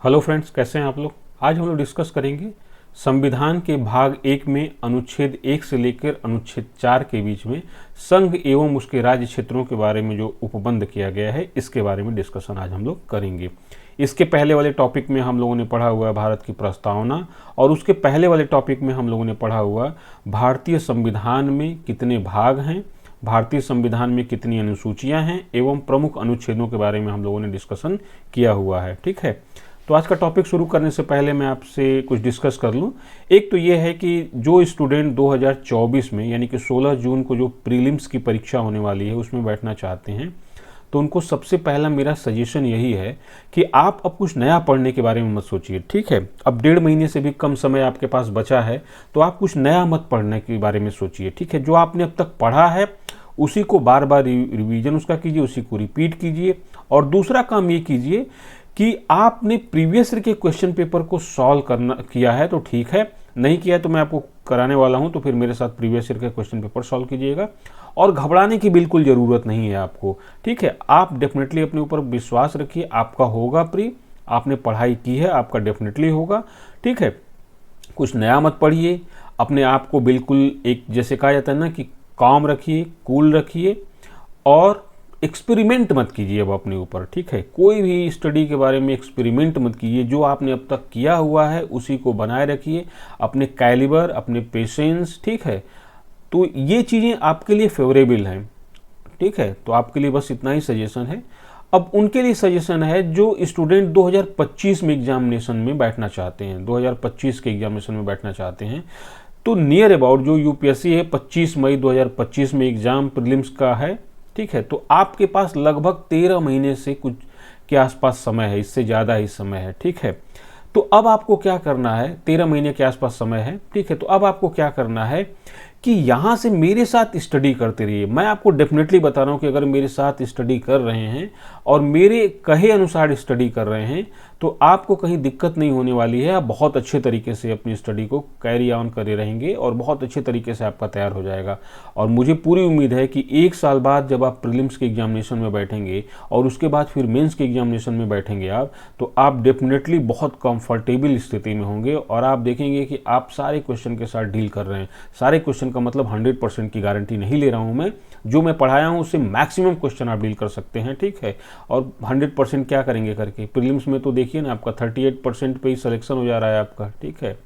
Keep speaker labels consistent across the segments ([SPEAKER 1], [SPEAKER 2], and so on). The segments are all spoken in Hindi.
[SPEAKER 1] हेलो फ्रेंड्स, कैसे हैं आप लोग। आज हम लोग डिस्कस करेंगे संविधान के भाग 1 में अनुच्छेद 1 से लेकर अनुच्छेद 4 के बीच में संघ एवं उसके राज्य क्षेत्रों के बारे में जो उपबंध किया गया है, इसके बारे में डिस्कशन आज हम लोग करेंगे। इसके पहले वाले टॉपिक में हम लोगों ने पढ़ा हुआ है भारत की प्रस्तावना, और उसके पहले वाले टॉपिक में हम लोगों ने पढ़ा हुआ भारतीय संविधान में कितने भाग हैं, भारतीय संविधान में कितनी अनुसूचियां हैं एवं प्रमुख अनुच्छेदों के बारे में हम लोगों ने डिस्कशन किया हुआ है। ठीक है, तो आज का टॉपिक शुरू करने से पहले मैं आपसे कुछ डिस्कस कर लूं। एक तो ये है कि जो स्टूडेंट 2024 में यानी कि 16 जून को जो प्रीलिम्स की परीक्षा होने वाली है उसमें बैठना चाहते हैं, तो उनको सबसे पहला मेरा सजेशन यही है कि आप अब कुछ नया पढ़ने के बारे में मत सोचिए। ठीक है, अब 1.5 महीने से भी कम समय आपके पास बचा है, तो आप कुछ नया मत पढ़ने के बारे में सोचिए। ठीक है, जो आपने अब तक पढ़ा है उसी को बार बार रिवीजन उसका कीजिए, उसी को रिपीट कीजिए। और दूसरा काम ये कीजिए कि आपने प्रीवियस ईयर के क्वेश्चन पेपर को सॉल्व करना किया है तो ठीक है, नहीं किया है तो मैं आपको कराने वाला हूं, तो फिर मेरे साथ प्रीवियस ईयर के क्वेश्चन पेपर सॉल्व कीजिएगा। और घबराने की बिल्कुल ज़रूरत नहीं है आपको। ठीक है, आप डेफिनेटली अपने ऊपर विश्वास रखिए, आपका होगा प्री, आपने पढ़ाई की है, आपका डेफिनेटली होगा। ठीक है, कुछ नया मत पढ़िए, अपने आप को बिल्कुल एक जैसे कहा जाता है ना कि काम रखिए, कूल रखिए, और एक्सपेरिमेंट मत कीजिए अब अपने ऊपर। ठीक है, कोई भी स्टडी के बारे में एक्सपेरिमेंट मत कीजिए, जो आपने अब तक किया हुआ है उसी को बनाए रखिए, अपने कैलिबर, अपने पेशेंस। ठीक है, तो ये चीज़ें आपके लिए फेवरेबल हैं। ठीक है, तो आपके लिए बस इतना ही सजेशन है। अब उनके लिए सजेशन है जो स्टूडेंट 2025 में एग्जामिनेशन में बैठना चाहते हैं, 2025 के एग्जामिनेशन में बैठना चाहते हैं, तो नियर अबाउट जो यूपीएससी है 25 मई 2025 में एग्जाम प्रीलिम्स का है। ठीक है, तो आपके पास लगभग 13 महीने से कुछ के आसपास समय है, इससे ज़्यादा ही समय है। ठीक है, तो अब आपको क्या करना है, 13 महीने के आसपास समय है। ठीक है, तो अब आपको क्या करना है कि यहाँ से मेरे साथ स्टडी करते रहिए। मैं आपको डेफिनेटली बता रहा हूँ कि अगर मेरे साथ स्टडी कर रहे हैं और मेरे कहे अनुसार स्टडी कर रहे हैं तो आपको कहीं दिक्कत नहीं होने वाली है। आप बहुत अच्छे तरीके से अपनी स्टडी को कैरी ऑन करे रहेंगे और बहुत अच्छे तरीके से आपका तैयार हो जाएगा। और मुझे पूरी उम्मीद है कि 1 साल बाद जब आप प्रीलिम्स के एग्जामिनेशन में बैठेंगे और उसके बाद फिर मेंस के एग्जामिनेशन में बैठेंगे आप, तो आप डेफिनेटली बहुत कंफर्टेबल स्थिति में होंगे और आप देखेंगे कि आप सारे क्वेश्चन के साथ डील कर रहे हैं। सारे क्वेश्चन का मतलब 100% की गारंटी नहीं ले रहा हूं मैं, जो मैं पढ़ाया हूं उससे मैक्सिमम क्वेश्चन आप डील कर सकते हैं। ठीक है, और 100% क्या करेंगे करके प्रीलिम्स में तो देखिए ना, आपका 38% पे ही सिलेक्शन हो जा रहा है आपका। ठीक है,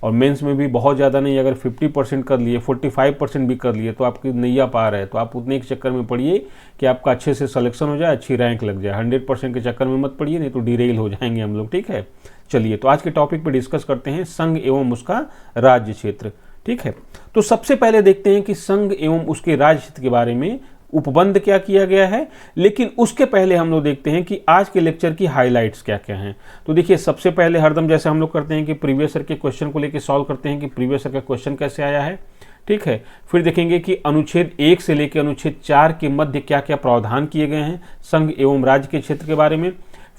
[SPEAKER 1] और मेंस में भी बहुत ज़्यादा नहीं, अगर 50% कर लिए, 45% भी कर लिए तो आपकी नैया पार है। तो आप उतने के चक्कर में पढ़िए कि आपका अच्छे से सिलेक्शन हो जाए, अच्छी रैंक लग जाए। 100% के चक्कर में मत पढ़िए, नहीं तो डिरेल हो जाएंगे हम लोग। ठीक है, चलिए तो आज के टॉपिक पे डिस्कस करते हैं संघ एवं उसका राज्य क्षेत्र। ठीक है, तो सबसे पहले देखते हैं कि संघ एवं उसके राज्य क्षेत्र के बारे में उपबंध क्या किया गया है। लेकिन उसके पहले हम लोग देखते हैं कि आज के लेक्चर की हाइलाइट्स क्या क्या हैं। तो देखिए, सबसे पहले हरदम जैसे हम लोग करते हैं कि प्रीवियस ईयर के क्वेश्चन को लेकर सॉल्व करते हैं कि प्रीवियस ईयर का क्वेश्चन कैसे आया है। ठीक है, फिर देखेंगे कि अनुच्छेद 1 से लेकर अनुच्छेद 4 के मध्य क्या क्या प्रावधान किए गए हैं संघ एवं राज्य के क्षेत्र के बारे में।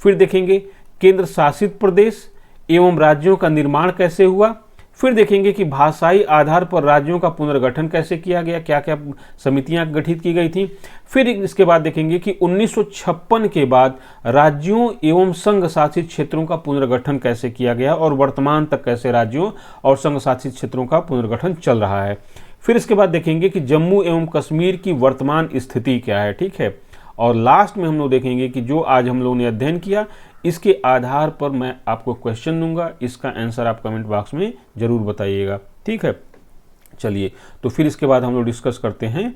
[SPEAKER 1] फिर देखेंगे केंद्र शासित प्रदेश एवं राज्यों का निर्माण कैसे हुआ। फिर देखेंगे कि भाषाई आधार पर राज्यों का पुनर्गठन कैसे किया गया, क्या क्या समितियां गठित की गई थी। फिर इसके बाद देखेंगे कि 1956 के बाद राज्यों एवं संघ शासित क्षेत्रों का पुनर्गठन कैसे किया गया और वर्तमान तक कैसे राज्यों और संघ शासित क्षेत्रों का पुनर्गठन चल रहा है। फिर इसके बाद देखेंगे कि जम्मू एवं कश्मीर की वर्तमान स्थिति क्या है। ठीक है, और लास्ट में हम लोग देखेंगे कि जो आज हम लोगों ने अध्ययन किया इसके आधार पर मैं आपको क्वेश्चन दूंगा, इसका आंसर आप कमेंट बॉक्स में जरूर बताइएगा। ठीक है, चलिए तो फिर इसके बाद हम लोग डिस्कस करते हैं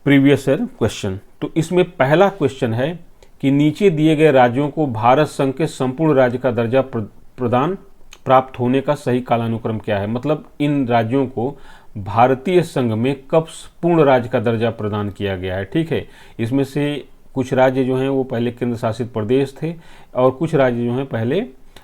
[SPEAKER 1] प्रीवियस ईयर क्वेश्चन। तो इसमें पहला क्वेश्चन है कि नीचे दिए गए राज्यों को भारत संघ के संपूर्ण राज्य का दर्जा प्रदान प्राप्त होने का सही कालानुक्रम क्या है। मतलब इन राज्यों को भारतीय संघ में कब पूर्ण राज्य का दर्जा प्रदान किया गया है। ठीक है, इसमें से कुछ राज्य जो हैं वो पहले केंद्र शासित प्रदेश थे और कुछ राज्य जो हैं पहले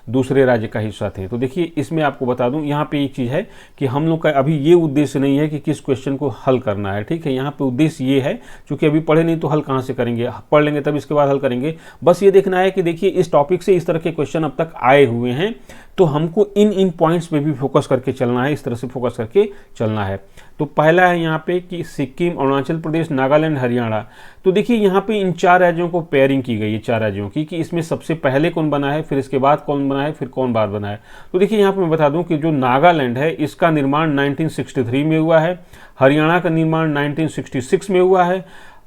[SPEAKER 1] दूसरे राज्य का हिस्सा थे। तो देखिए, इसमें आपको बता दूं, यहाँ पे एक चीज़ है कि हम लोग का अभी ये उद्देश्य नहीं है कि किस क्वेश्चन को हल करना है। ठीक है, यहाँ पे उद्देश्य ये है, क्योंकि अभी पढ़े नहीं तो हल कहाँ से करेंगे, पढ़ लेंगे तब इसके बाद हल करेंगे। बस ये देखना है कि देखिए इस टॉपिक से इस तरह के क्वेश्चन अब तक आए हुए हैं, तो हमको इन पॉइंट्स पे भी फोकस करके चलना है, इस तरह से फोकस करके चलना है। तो पहला है यहाँ पे कि सिक्किम, अरुणाचल प्रदेश, नागालैंड, हरियाणा। तो देखिए यहाँ पे इन 4 राज्यों को पेयरिंग की गई है, 4 राज्यों की, कि इसमें सबसे पहले कौन बना है, फिर इसके बाद कौन बना है, फिर कौन बाद बना है। तो देखिए यहाँ पे मैं बता दूं कि जो नागालैंड है इसका निर्माण 1963 में हुआ है, हरियाणा का निर्माण 1966 में हुआ है,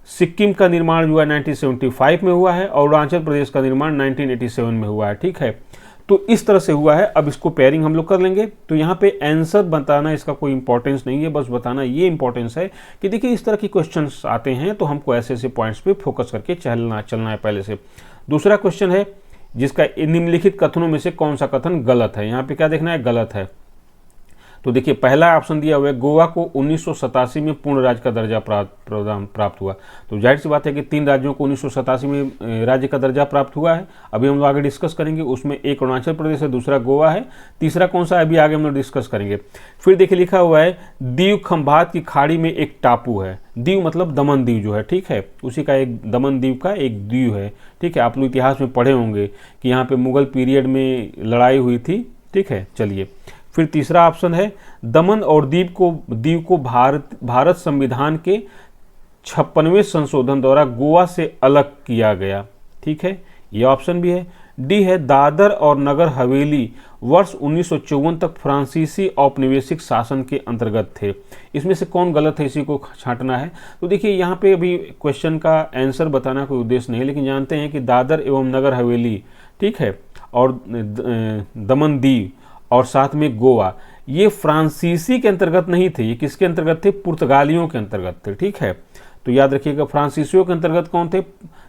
[SPEAKER 1] सिक्किम का निर्माण जो है 1975 में हुआ है, और अरुणाचल प्रदेश का निर्माण 1987 में हुआ है। ठीक है, तो इस तरह से हुआ है। अब इसको पेयरिंग हम लोग कर लेंगे। तो यहाँ पे आंसर बताना इसका कोई इंपॉर्टेंस नहीं है, बस बताना ये इंपॉर्टेंस है कि देखिए इस तरह के क्वेश्चंस आते हैं तो हमको ऐसे ऐसे पॉइंट्स पे फोकस करके चलना है पहले से। दूसरा क्वेश्चन है जिसका निम्नलिखित कथनों में से कौन सा कथन गलत है। यहाँ पे क्या देखना है, गलत है। तो देखिए पहला ऑप्शन दिया हुआ है, गोवा को 1987 में पूर्ण राज्य का दर्जा प्राप्त हुआ। तो जाहिर सी बात है कि 3 राज्यों को 1987 में राज्य का दर्जा प्राप्त हुआ है। अभी हम लोग आगे डिस्कस करेंगे, उसमें एक अरुणाचल प्रदेश है, दूसरा गोवा है, तीसरा कौन सा है अभी आगे हम लोग डिस्कस करेंगे। फिर देखिए लिखा हुआ है दीव खंभात की खाड़ी में एक टापू है। दीव मतलब दमन दीव जो है, ठीक है, उसी का एक दमन दीव का एक द्वीप है। ठीक है, आप लोग इतिहास में पढ़े होंगे कि यहाँ पे मुगल पीरियड में लड़ाई हुई थी। ठीक है, चलिए फिर तीसरा ऑप्शन है दमन और दीव को भारत संविधान के 56वें संशोधन द्वारा गोवा से अलग किया गया। ठीक है, यह ऑप्शन भी है। डी है दादर और नगर हवेली वर्ष 1954 तक फ्रांसीसी औपनिवेशिक शासन के अंतर्गत थे। इसमें से कौन गलत है, इसी को छांटना है। तो देखिए यहाँ पे अभी क्वेश्चन का आंसर बताना कोई उद्देश्य नहीं है, लेकिन जानते हैं कि दादर एवं नगर हवेली, ठीक है, और दमन दीव और साथ में गोवा, ये फ्रांसीसी के अंतर्गत नहीं थे। ये किसके अंतर्गत थे, पुर्तगालियों के अंतर्गत थे। ठीक है, तो याद रखिएगा फ्रांसीसियों के अंतर्गत कौन थे,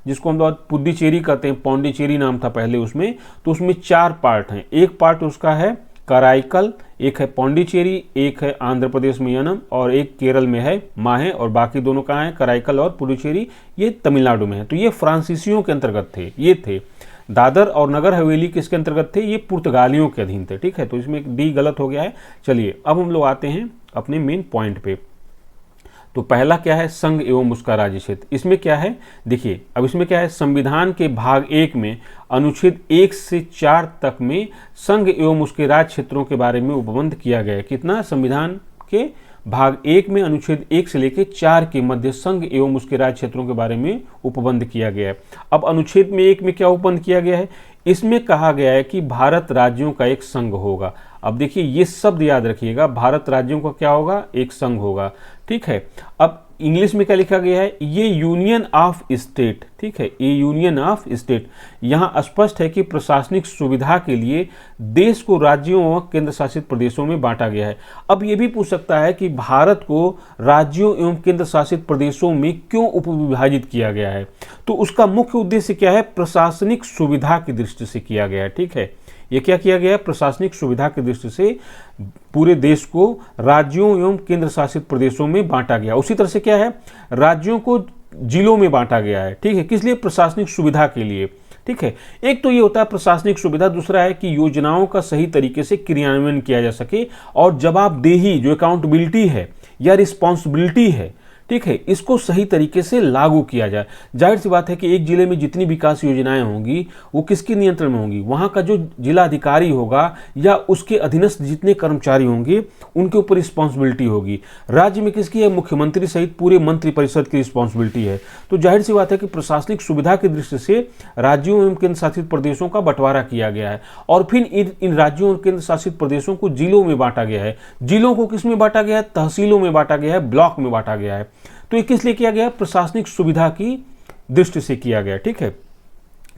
[SPEAKER 1] जिसको हम लोग पुडुचेरी कहते हैं, पौंडीचेरी नाम था पहले उसमें। तो उसमें 4 पार्ट हैं। एक पार्ट उसका है कराईकल, एक है पौंडीचेरी, एक है आंध्र प्रदेश में यनम, और एक केरल में है माहे, और बाकी दोनों कहाँ हैं, कराईकल और पुडुचेरी, ये तमिलनाडु में है। तो ये फ्रांसीसियों के अंतर्गत थे, ये थे। दादर और नगर हवेली किसके अंतर्गत थे, ये पुर्तगालियों के अधीन थे। ठीक है, तो इसमें डी गलत हो गया है। चलिए अब हम लोग आते हैं अपने मेन पॉइंट पे। तो पहला क्या है, संघ एवं उसका राज्य क्षेत्र। इसमें क्या है, देखिए अब इसमें क्या है, संविधान के भाग 1 में अनुच्छेद 1 से 4 तक में संघ एवं उसके राज्य क्षेत्रों के बारे में उपबंध किया गया है। कितना, संविधान के भाग 1 में अनुच्छेद 1 से लेकर 4 के मध्य संघ एवं उसके राज्य क्षेत्रों के बारे में उपबंध किया गया है। अब अनुच्छेद में 1 में क्या उपबंध किया गया है, इसमें कहा गया है कि भारत राज्यों का एक संघ होगा। अब देखिए ये शब्द याद रखिएगा, भारत राज्यों का क्या होगा, एक संघ होगा। ठीक है, अब इंग्लिश में क्या लिखा गया है, ये यूनियन ऑफ स्टेट। ठीक है, ये यूनियन ऑफ स्टेट। यहाँ स्पष्ट है कि प्रशासनिक सुविधा के लिए देश को राज्यों व केंद्र शासित प्रदेशों में बांटा गया है। अब ये भी पूछ सकता है कि भारत को राज्यों एवं केंद्र शासित प्रदेशों में क्यों उपविभाजित किया गया है। तो उसका मुख्य उद्देश्य क्या है, प्रशासनिक सुविधा की दृष्टि से किया गया है। ठीक है, ये क्या किया गया है, प्रशासनिक सुविधा की दृष्टि से पूरे देश को राज्यों एवं केंद्र शासित प्रदेशों में बांटा गया। उसी तरह से क्या है, राज्यों को जिलों में बांटा गया है। ठीक है, किस लिए, प्रशासनिक सुविधा के लिए। ठीक है, एक तो ये होता है प्रशासनिक सुविधा, दूसरा है कि योजनाओं का सही तरीके से क्रियान्वयन किया जा सके, और जवाबदेही जो अकाउंटेबिलिटी है या रिस्पॉन्सिबिलिटी है, ठीक है, इसको सही तरीके से लागू किया जाए। जाहिर सी बात है कि एक जिले में जितनी विकास योजनाएं होंगी वो किसके नियंत्रण में होंगी, वहां का जो जिला अधिकारी होगा या उसके अधीनस्थ जितने कर्मचारी होंगे उनके ऊपर रिस्पॉन्सिबिलिटी होगी। राज्य में किसकी है, मुख्यमंत्री सहित पूरे मंत्रिपरिषद की रिस्पॉन्सिबिलिटी है। तो जाहिर सी बात है कि प्रशासनिक सुविधा की दृष्टि से राज्यों एवं केंद्र शासित प्रदेशों का बंटवारा किया गया है, और फिर इन राज्यों और केंद्र शासित प्रदेशों को जिलों में बांटा गया है। जिलों को किस में बांटा गया है, तहसीलों में बांटा गया है, ब्लॉक में बांटा गया है। तो ये किस लिए किया गया, प्रशासनिक सुविधा की दृष्टि से किया गया। ठीक है,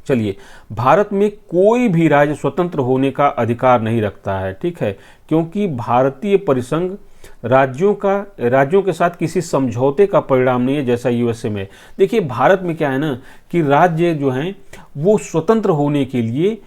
[SPEAKER 1] चलिए भारत में कोई भी राज्य स्वतंत्र होने का अधिकार नहीं रखता है। ठीक है, क्योंकि भारतीय परिसंघ राज्यों के साथ किसी समझौते का परिणाम नहीं है, जैसा यूएसए में। देखिए भारत में क्या है ना कि राज्य जो हैं वो स्वतंत्र होने के लिए,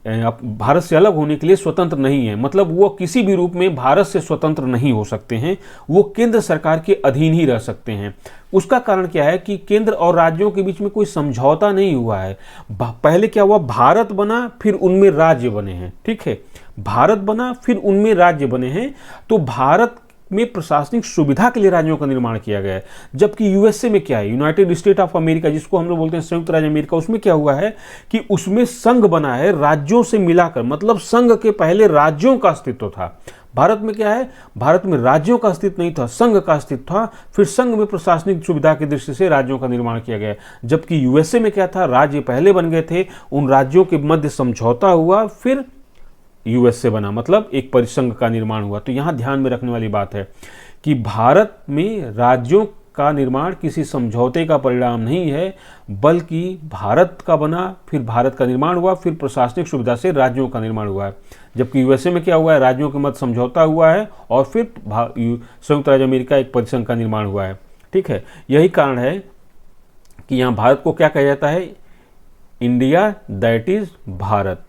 [SPEAKER 1] भारत से अलग होने के लिए स्वतंत्र नहीं है, मतलब वो किसी भी रूप में भारत से स्वतंत्र नहीं हो सकते हैं, वो केंद्र सरकार के अधीन ही रह सकते हैं। उसका कारण क्या है कि केंद्र और राज्यों के बीच में कोई समझौता नहीं हुआ है। पहले क्या हुआ, भारत बना फिर उनमें राज्य बने हैं। ठीक है, भारत बना फिर उनमें राज्य बने हैं। तो भारत में प्रशासनिक सुविधा के लिए राज्यों का निर्माण किया गया है। जबकि यूएसए में क्या है, यूनाइटेड स्टेट ऑफ अमेरिका, जिसको हम लोग बोलते हैं संयुक्त राज्य अमेरिका, उसमें क्या हुआ है कि उसमें संघ बना है राज्यों से मिलाकर, मतलब संघ के पहले राज्यों का अस्तित्व था। भारत में क्या है, भारत में राज्यों का अस्तित्व नहीं था, संघ का अस्तित्व था। फिर संघ में प्रशासनिक सुविधा की दृष्टि से राज्यों का निर्माण किया गया। जबकि यूएसए में क्या था, राज्य पहले बन गए थे, उन राज्यों के मध्य समझौता हुआ, फिर यूएसए बना, मतलब एक परिसंघ का निर्माण हुआ। तो यहाँ ध्यान में रखने वाली बात है कि भारत में राज्यों का निर्माण किसी समझौते का परिणाम नहीं है, बल्कि भारत का बना, फिर भारत का निर्माण हुआ, फिर प्रशासनिक सुविधा से राज्यों का निर्माण हुआ है। जबकि यूएसए में क्या हुआ है, राज्यों के मध्य समझौता हुआ है और फिर संयुक्त राज्य अमेरिका एक परिसंघ का निर्माण हुआ है। ठीक है, यही कारण है कि यहाँ भारत को क्या कहा जाता है, India that is Bharat,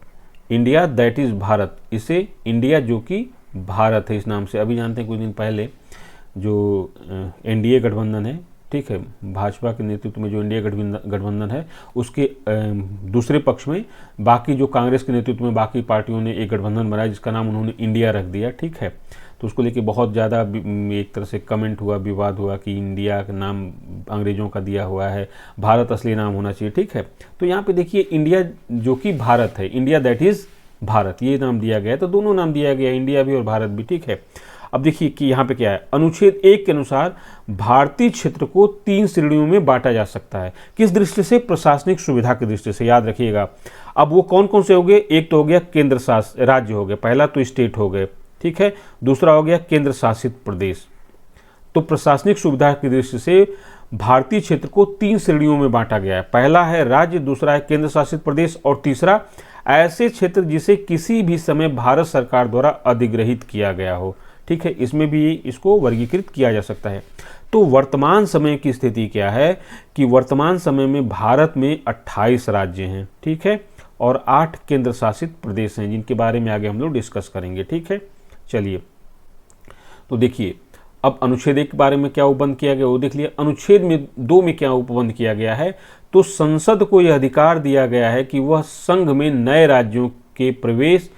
[SPEAKER 1] India that is Bharat. इसे इंडिया जो कि भारत है इस नाम से। अभी जानते हैं कुछ दिन पहले जो एनडीए गठबंधन है, ठीक है, भाजपा के नेतृत्व में जो एनडीए गठबंधन है, उसके दूसरे पक्ष में बाकी जो कांग्रेस के नेतृत्व में बाकी पार्टियों ने एक गठबंधन बनाया जिसका नाम उन्होंने इंडिया रख दिया। ठीक है, तो उसको लेके बहुत ज़्यादा एक तरह से कमेंट हुआ, विवाद हुआ कि इंडिया का नाम अंग्रेज़ों का दिया हुआ है, भारत असली नाम होना चाहिए। ठीक है, तो यहाँ पे देखिए इंडिया जो कि भारत है, इंडिया दैट इज़ भारत, ये नाम दिया गया है। तो दोनों नाम दिया गया, इंडिया भी और भारत भी। ठीक है, अब देखिए कि यहाँ पे क्या है, अनुच्छेद 1 के अनुसार भारतीय क्षेत्र को 3 श्रेणियों में बांटा जा सकता है। किस दृष्टि से, प्रशासनिक सुविधा की दृष्टि से, याद रखिएगा। अब वो कौन कौन से हो गए, एक तो हो गया केंद्र शासित राज्य हो गए, पहला तो स्टेट हो गए, ठीक है, दूसरा हो गया केंद्र शासित प्रदेश। तो प्रशासनिक सुविधा की दृष्टि से भारतीय क्षेत्र को 3 श्रेणियों में बांटा गया है। पहला है राज्य, दूसरा है केंद्र शासित प्रदेश और तीसरा ऐसे क्षेत्र जिसे किसी भी समय भारत सरकार द्वारा अधिग्रहित किया गया हो। ठीक है, इसमें भी इसको वर्गीकृत किया जा सकता है। तो वर्तमान समय की स्थिति क्या है कि वर्तमान समय में भारत में 28 राज्य हैं, ठीक है, और 8 केंद्र शासित प्रदेश हैं, जिनके बारे में आगे हम लोग डिस्कस करेंगे। ठीक है, चलिए तो देखिए अब अनुच्छेद 1 के बारे में क्या उपबंध किया गया वो देख लिया। अनुच्छेद में 2 में क्या उपबंध किया गया है, तो संसद को यह अधिकार दिया गया है कि वह संघ में नए राज्यों के प्रवेश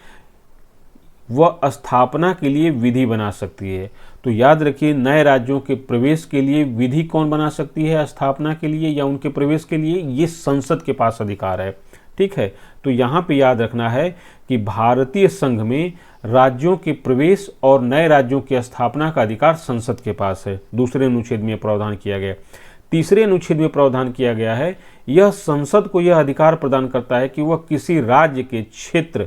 [SPEAKER 1] व स्थापना के लिए विधि बना सकती है। तो याद रखिए, नए राज्यों के प्रवेश के लिए विधि कौन बना सकती है, स्थापना के लिए या उनके प्रवेश के लिए, ये संसद के पास अधिकार है। ठीक है, तो यहाँ पे याद रखना है कि भारतीय संघ में राज्यों के प्रवेश और नए राज्यों की स्थापना का अधिकार संसद के पास है। दूसरे अनुच्छेद में प्रावधान किया गया। तीसरे अनुच्छेद में प्रावधान किया गया है, यह संसद को यह अधिकार प्रदान करता है कि वह किसी राज्य के क्षेत्र,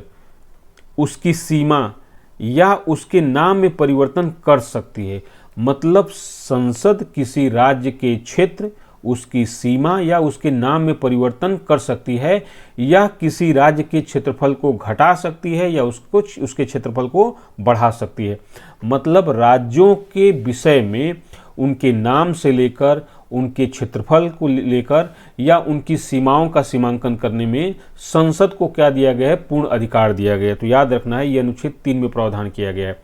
[SPEAKER 1] उसकी सीमा या उसके नाम में परिवर्तन कर सकती है। मतलब संसद किसी राज्य के क्षेत्र, उसकी सीमा या उसके नाम में परिवर्तन कर सकती है, या किसी राज्य के क्षेत्रफल को घटा सकती है या उसके क्षेत्रफल को बढ़ा सकती है। मतलब राज्यों के विषय में उनके नाम से लेकर उनके क्षेत्रफल को लेकर या उनकी सीमाओं का सीमांकन करने में संसद को क्या दिया गया है, पूर्ण अधिकार दिया गया है। तो याद रखना है, यह अनुच्छेद 3 में प्रावधान किया गया है।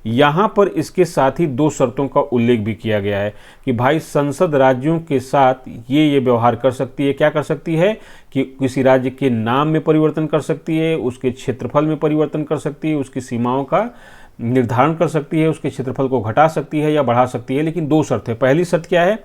[SPEAKER 1] यहाँ पर इसके साथ ही 2 शर्तों का उल्लेख भी किया गया है कि भाई संसद राज्यों के साथ ये व्यवहार कर सकती है। क्या कर सकती है कि किसी राज्य के नाम में परिवर्तन कर सकती है, उसके क्षेत्रफल में परिवर्तन कर सकती है, उसकी सीमाओं का निर्धारण कर सकती है, उसके क्षेत्रफल को घटा सकती है या बढ़ा सकती है। लेकिन 2 शर्त है। पहली शर्त क्या है,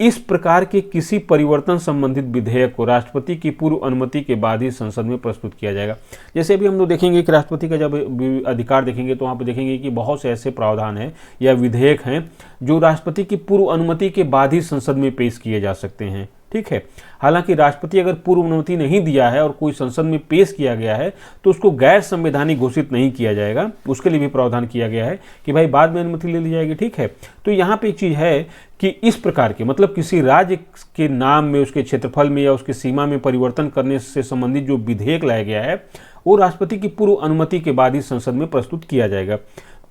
[SPEAKER 1] इस प्रकार के किसी परिवर्तन संबंधित विधेयक को राष्ट्रपति की पूर्व अनुमति के बाद ही संसद में प्रस्तुत किया जाएगा। जैसे अभी हम लोग देखेंगे कि राष्ट्रपति का जब अधिकार देखेंगे तो वहाँ पे देखेंगे कि बहुत से ऐसे प्रावधान हैं या विधेयक हैं जो राष्ट्रपति की पूर्व अनुमति के बाद ही संसद में पेश किए जा सकते हैं। ठीक है, हालांकि राष्ट्रपति अगर पूर्व अनुमति नहीं दिया है और कोई संसद में पेश किया गया है तो उसको गैर संवैधानिक घोषित नहीं किया जाएगा। उसके लिए भी प्रावधान किया गया है कि भाई बाद में अनुमति ले ली जाएगी। ठीक है, तो यहाँ पे एक चीज़ है कि इस प्रकार के, मतलब किसी राज्य के नाम में, उसके क्षेत्रफल में या उसकी सीमा में परिवर्तन करने से संबंधित जो विधेयक लाया गया है वो राष्ट्रपति की पूर्व अनुमति के बाद ही संसद में प्रस्तुत किया जाएगा।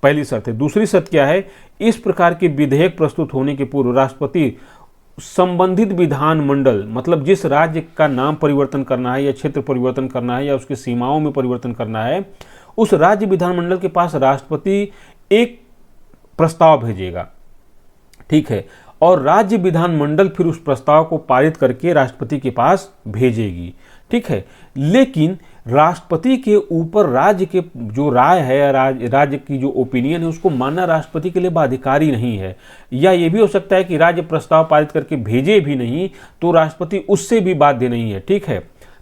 [SPEAKER 1] पहली शर्त है। दूसरी शर्त क्या है, इस प्रकार के विधेयक प्रस्तुत होने के पूर्व राष्ट्रपति संबंधित विधान मंडल, मतलब जिस राज्य का नाम परिवर्तन करना है या क्षेत्र परिवर्तन करना है या उसकी सीमाओं में परिवर्तन करना है, उस राज्य विधानमंडल के पास राष्ट्रपति एक प्रस्ताव भेजेगा। ठीक है, और राज्य विधानमंडल फिर उस प्रस्ताव को पारित करके राष्ट्रपति के पास भेजेगी। ठीक है, लेकिन राष्ट्रपति के ऊपर राज्य के जो राय है, राज्य की जो ओपिनियन है, उसको मानना राष्ट्रपति के लिए बाध्यकारी नहीं है। या ये भी हो सकता है कि राज्य प्रस्ताव पारित करके भेजे भी नहीं तो राष्ट्रपति उससे भी बाध्य नहीं है। ठीक है,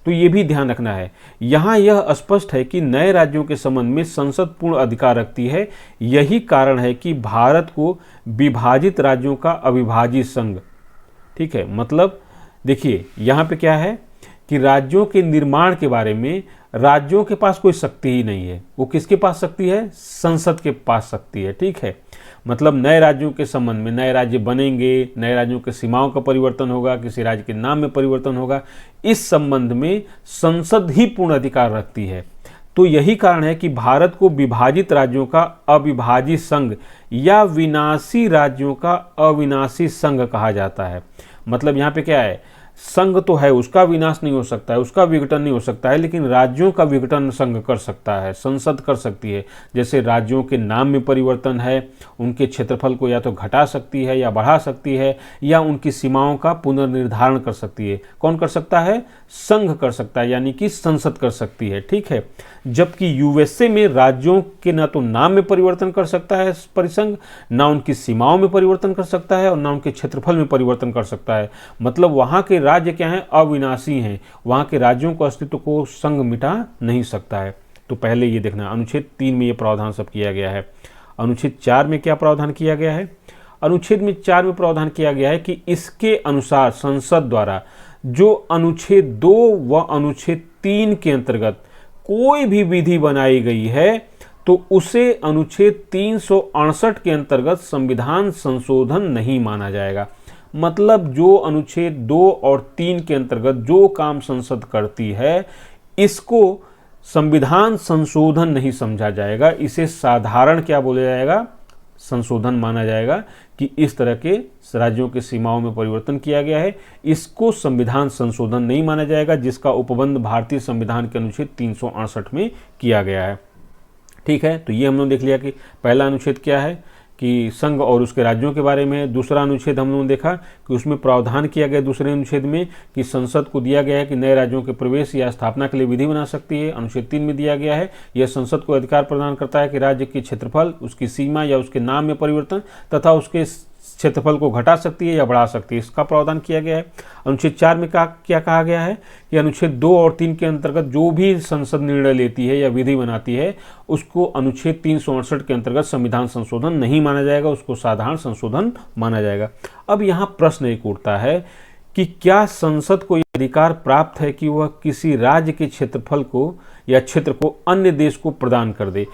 [SPEAKER 1] तो ये भी ध्यान रखना है। यहाँ यह स्पष्ट है कि नए राज्यों के संबंध में संसद पूर्ण अधिकार रखती है। यही कारण है कि भारत को विभाजित राज्यों का अविभाजित संघ, ठीक है, मतलब देखिए यहाँ पे क्या है कि राज्यों के निर्माण के बारे में राज्यों के पास कोई शक्ति ही नहीं है। वो किसके पास शक्ति है? संसद के पास शक्ति है। ठीक है, मतलब नए राज्यों के संबंध में, नए राज्य बनेंगे, नए राज्यों के सीमाओं का परिवर्तन होगा, किसी राज्य के नाम में परिवर्तन होगा, इस संबंध में संसद ही पूर्ण अधिकार रखती है। तो यही कारण है कि भारत को विभाजित राज्यों का अविभाजित संघ या विनाशी राज्यों का अविनाशी संघ कहा जाता है। मतलब यहाँ पे क्या है, संघ तो है, उसका विनाश नहीं हो सकता है, उसका विघटन नहीं हो सकता है, लेकिन राज्यों का विघटन संघ कर सकता है, संसद कर सकती है। जैसे राज्यों के नाम में परिवर्तन है, उनके क्षेत्रफल को या तो घटा सकती है या बढ़ा सकती है, या उनकी सीमाओं का पुनर्निर्धारण कर सकती है। कौन कर सकता है? संघ कर सकता है, यानी कि संसद कर सकती है। ठीक है, जबकि यूएसए में राज्यों के ना तो नाम में परिवर्तन कर सकता है परिसंघ, ना उनकी सीमाओं में परिवर्तन कर सकता है, और ना उनके क्षेत्रफल में परिवर्तन कर सकता है। मतलब वहाँ के राज्य क्या हैं? अविनाशी हैं। वहाँ के राज्यों को अस्तित्व को संघ मिटा नहीं सकता है। तो पहले ये देखना, अनुच्छेद 3 में ये प्रावधान सब किया गया है। अनुच्छेद 4 में क्या प्रावधान किया गया है? अनुच्छेद में 4 में प्रावधान किया गया है कि इसके अनुसार संसद द्वारा जो अनुच्छेद 2 व अनुच्छेद 3 के अंतर्गत कोई भी विधि बनाई गई है तो उसे अनुच्छेद 368 के अंतर्गत संविधान संशोधन नहीं माना जाएगा। मतलब जो अनुच्छेद 2 और 3 के अंतर्गत जो काम संसद करती है, इसको संविधान संशोधन नहीं समझा जाएगा। इसे साधारण क्या बोला जाएगा? संशोधन माना जाएगा कि इस तरह के राज्यों की सीमाओं में परिवर्तन किया गया है, इसको संविधान संशोधन नहीं माना जाएगा, जिसका उपबंध भारतीय संविधान के अनुच्छेद 368 में किया गया है। ठीक है, तो ये हम लोग देख लिया कि पहला अनुच्छेद क्या है कि संघ और उसके राज्यों के बारे में। दूसरा अनुच्छेद हम लोगों ने देखा कि उसमें प्रावधान किया गया दूसरे अनुच्छेद में कि संसद को दिया गया है कि नए राज्यों के प्रवेश या स्थापना के लिए विधि बना सकती है। अनुच्छेद 3 में दिया गया है, यह संसद को अधिकार प्रदान करता है कि राज्य के क्षेत्रफल, उसकी सीमा या उसके नाम में परिवर्तन तथा उसके क्षेत्रफल को घटा सकती है या बढ़ा सकती है, इसका प्रावधान किया गया है। अनुच्छेद 4 में क्या कहा गया है कि अनुच्छेद 2 और 3 के अंतर्गत जो भी संसद निर्णय लेती है या विधि बनाती है, उसको अनुच्छेद 368 के अंतर्गत संविधान संशोधन नहीं माना जाएगा, उसको साधारण संशोधन माना जाएगा। अब यहाँ प्रश्न एक उठता है कि क्या संसद को यह अधिकार प्राप्त है कि वह किसी राज्य के क्षेत्रफल को या क्षेत्र को अन्य देश को प्रदान कर दे?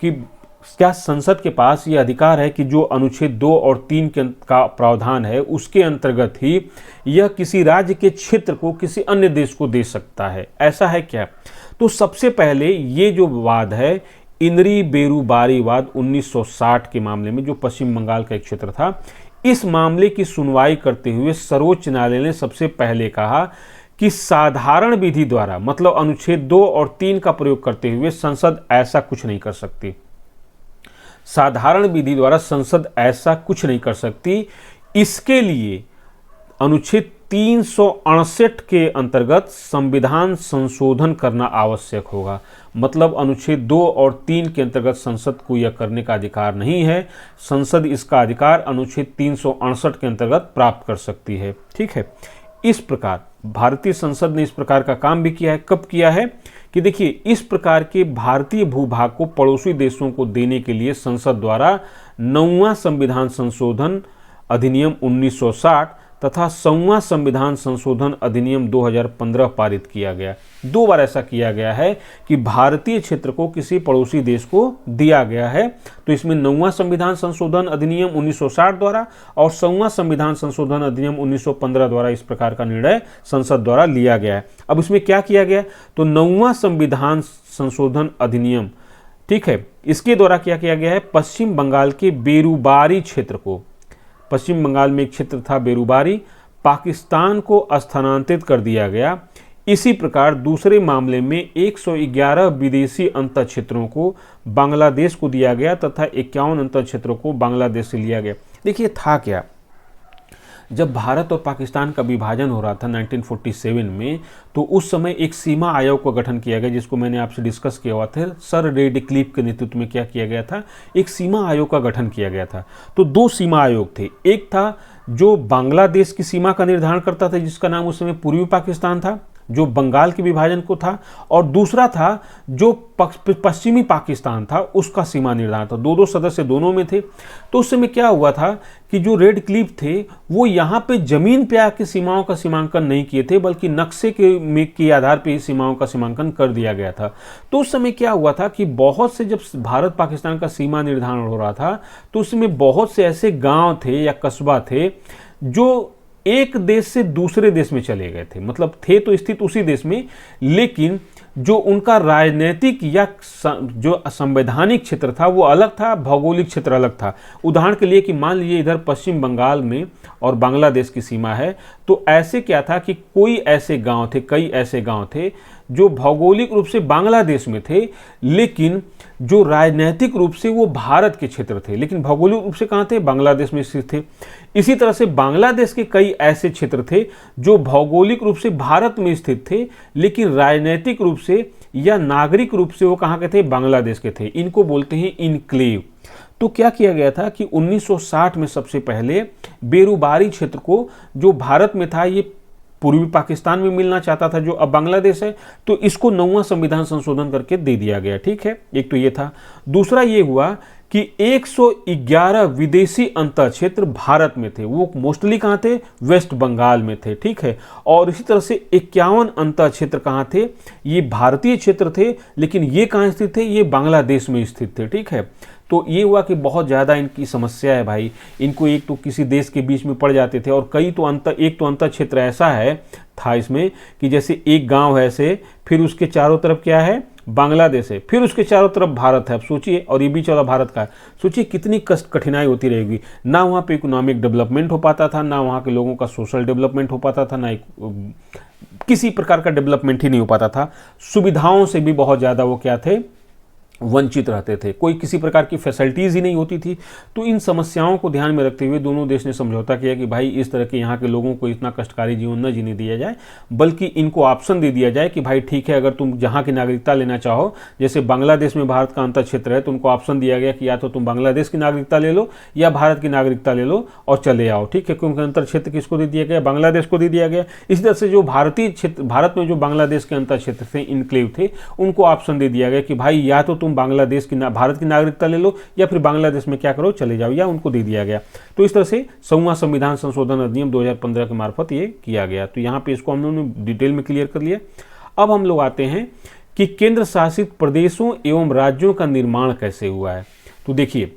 [SPEAKER 1] कि क्या संसद के पास ये अधिकार है कि जो अनुच्छेद 2 और 3 का प्रावधान है उसके अंतर्गत ही यह किसी राज्य के क्षेत्र को किसी अन्य देश को दे सकता है? ऐसा है क्या? तो सबसे पहले ये जो वाद है, इंद्री बेरुबारी वाद 1960 के मामले में, जो पश्चिम बंगाल का एक क्षेत्र था, इस मामले की सुनवाई करते हुए सर्वोच्च न्यायालय ने सबसे पहले कहा कि साधारण विधि द्वारा, मतलब अनुच्छेद 2 और 3 का प्रयोग करते हुए संसद ऐसा कुछ नहीं कर सकती। साधारण विधि द्वारा संसद ऐसा कुछ नहीं कर सकती। इसके लिए अनुच्छेद 368 के अंतर्गत संविधान संशोधन करना आवश्यक होगा। मतलब अनुच्छेद 2 और 3 के अंतर्गत संसद को यह करने का अधिकार नहीं है। संसद इसका अधिकार अनुच्छेद 368 के अंतर्गत प्राप्त कर सकती है। ठीक है, इस प्रकार भारतीय संसद ने इस प्रकार का काम भी किया है। कब किया है कि देखिए, इस प्रकार के भारतीय भूभाग को पड़ोसी देशों को देने के लिए संसद द्वारा 9वां संविधान संशोधन अधिनियम 1960 तथा 100वां संविधान संशोधन अधिनियम 2015 पारित किया गया। 2 बार ऐसा किया गया है कि भारतीय क्षेत्र को किसी पड़ोसी देश को दिया गया है। तो इसमें 9वां संविधान संशोधन अधिनियम 1960 द्वारा और 100वां संविधान संशोधन अधिनियम 1915 द्वारा इस प्रकार का निर्णय संसद द्वारा लिया गया है। अब इसमें क्या किया गया? तो 9वां संविधान संशोधन अधिनियम, ठीक है, इसके द्वारा क्या किया गया है? पश्चिम बंगाल के बेरुबारी क्षेत्र को, पश्चिम बंगाल में एक क्षेत्र था बेरुबारी, पाकिस्तान को स्थानांतरित कर दिया गया। इसी प्रकार दूसरे मामले में 111 विदेशी अंतर क्षेत्रों को बांग्लादेश को दिया गया तथा 51 अंतर क्षेत्रों को बांग्लादेश से लिया गया। देखिए था क्या जब भारत और पाकिस्तान का विभाजन हो रहा था 1947 में, तो उस समय एक सीमा आयोग का गठन किया गया, जिसको मैंने आपसे डिस्कस किया हुआ था। सर रेडक्लिफ के नेतृत्व में क्या किया गया था, एक सीमा आयोग का गठन किया गया था। तो दो सीमा आयोग थे, एक था जो बांग्लादेश की सीमा का निर्धारण करता था, जिसका नाम उस समय पूर्वी पाकिस्तान था, जो बंगाल के विभाजन को था, और दूसरा था जो पश्चिमी पाकिस्तान था, उसका सीमा निर्धारण था। दो सदस्य दोनों में थे। तो उस समय क्या हुआ था कि जो रेडक्लिफ थे वो यहाँ पे जमीन पे आके सीमाओं का सीमांकन नहीं किए थे, बल्कि नक्शे के आधार पे ही सीमाओं का सीमांकन कर दिया गया था। तो उस समय क्या हुआ था कि बहुत से, जब भारत पाकिस्तान का सीमा निर्धारण हो रहा था, तो उसमें बहुत से ऐसे गांव थे या कस्बा थे जो एक देश से दूसरे देश में चले गए थे, मतलब थे तो स्थित उसी देश में, लेकिन जो उनका राजनीतिक या जो संवैधानिक क्षेत्र था वो अलग था, भौगोलिक क्षेत्र अलग था। उदाहरण के लिए कि मान लीजिए इधर पश्चिम बंगाल में और बांग्लादेश की सीमा है, तो ऐसे क्या था कि कोई ऐसे गांव थे, कई ऐसे गांव थे जो भौगोलिक रूप से बांग्लादेश में थे, लेकिन जो राजनीतिक रूप से वो भारत के क्षेत्र थे, लेकिन भौगोलिक रूप से कहाँ थे, बांग्लादेश में स्थित थे। इसी तरह से बांग्लादेश के कई ऐसे क्षेत्र थे जो भौगोलिक रूप से भारत में स्थित थे, लेकिन राजनीतिक रूप से या नागरिक रूप से वो कहाँ के थे, बांग्लादेश के थे। इनको बोलते हैं इनक्लेव। तो क्या किया गया था कि 1960 में सबसे पहले बेरुबारी क्षेत्र को, जो भारत में था, ये पूर्वी पाकिस्तान में मिलना चाहता था, जो अब बांग्लादेश है, तो इसको 9वां संविधान संशोधन करके दे दिया गया। ठीक है, एक तो ये था। दूसरा ये हुआ कि 111 विदेशी अंतर क्षेत्र भारत में थे, वो मोस्टली कहाँ थे, वेस्ट बंगाल में थे। ठीक है, और इसी तरह से 51 अंतर क्षेत्र कहाँ थे, ये भारतीय क्षेत्र थे, लेकिन ये कहाँ स्थित थे, ये बांग्लादेश में स्थित थे। ठीक है, तो ये हुआ कि बहुत ज़्यादा इनकी समस्या है भाई, इनको एक तो किसी देश के बीच में पड़ जाते थे, और एक तो अंतर क्षेत्र ऐसा है था इसमें कि जैसे एक गांव है ऐसे, फिर उसके चारों तरफ क्या है, बांग्लादेश है, फिर उसके चारों तरफ भारत है। अब सोचिए, और ये बीच वाला भारत का है, सोचिए कितनी कठिनाई होती रहेगी। ना वहाँ पे इकोनॉमिक डेवलपमेंट हो पाता था, ना वहाँ के लोगों का सोशल डेवलपमेंट हो पाता था, ना किसी प्रकार का डेवलपमेंट ही नहीं हो पाता था। सुविधाओं से भी बहुत ज़्यादा वो क्या थे, वंचित रहते थे, कोई किसी प्रकार की फैसिलिटीज़ ही नहीं होती थी। तो इन समस्याओं को ध्यान में रखते हुए दोनों देश ने समझौता किया कि भाई इस तरह के यहाँ के लोगों को इतना कष्टकारी जीवन न जीने दिया जाए, बल्कि इनको ऑप्शन दे दिया जाए कि भाई ठीक है, अगर तुम जहाँ की नागरिकता लेना चाहो, जैसे बांग्लादेश में भारत का अंतर क्षेत्र है, तो उनको ऑप्शन दिया गया कि या तो तुम बांग्लादेश की नागरिकता ले लो या भारत की नागरिकता ले लो और चले आओ। ठीक है, क्योंकि अंतर क्षेत्र किसको दे दिया गया, बांग्लादेश को दे दिया गया। इसी तरह से जो भारतीय क्षेत्र, भारत में जो बांग्लादेश के अंतर क्षेत्र थे, इनक्लेव थे, उनको ऑप्शन दे दिया गया कि भाई या तो तुम बांग्लादेश की भारत की नागरिकता ले लो या फिर बांग्लादेश में क्या करो, चले जाओ, या उनको दे दिया गया। तो इस तरह से 6वां संविधान संशोधन अधिनियम 2015 के मार्फत ये किया गया। तो यहाँ पे इसको हम लोगों ने डिटेल में क्लियर कर लिया। अब हम लोग आते हैं कि केंद्र शासित प्रदेशों एवं राज्यों का निर्माण कैसे हुआ है। तो देखिए,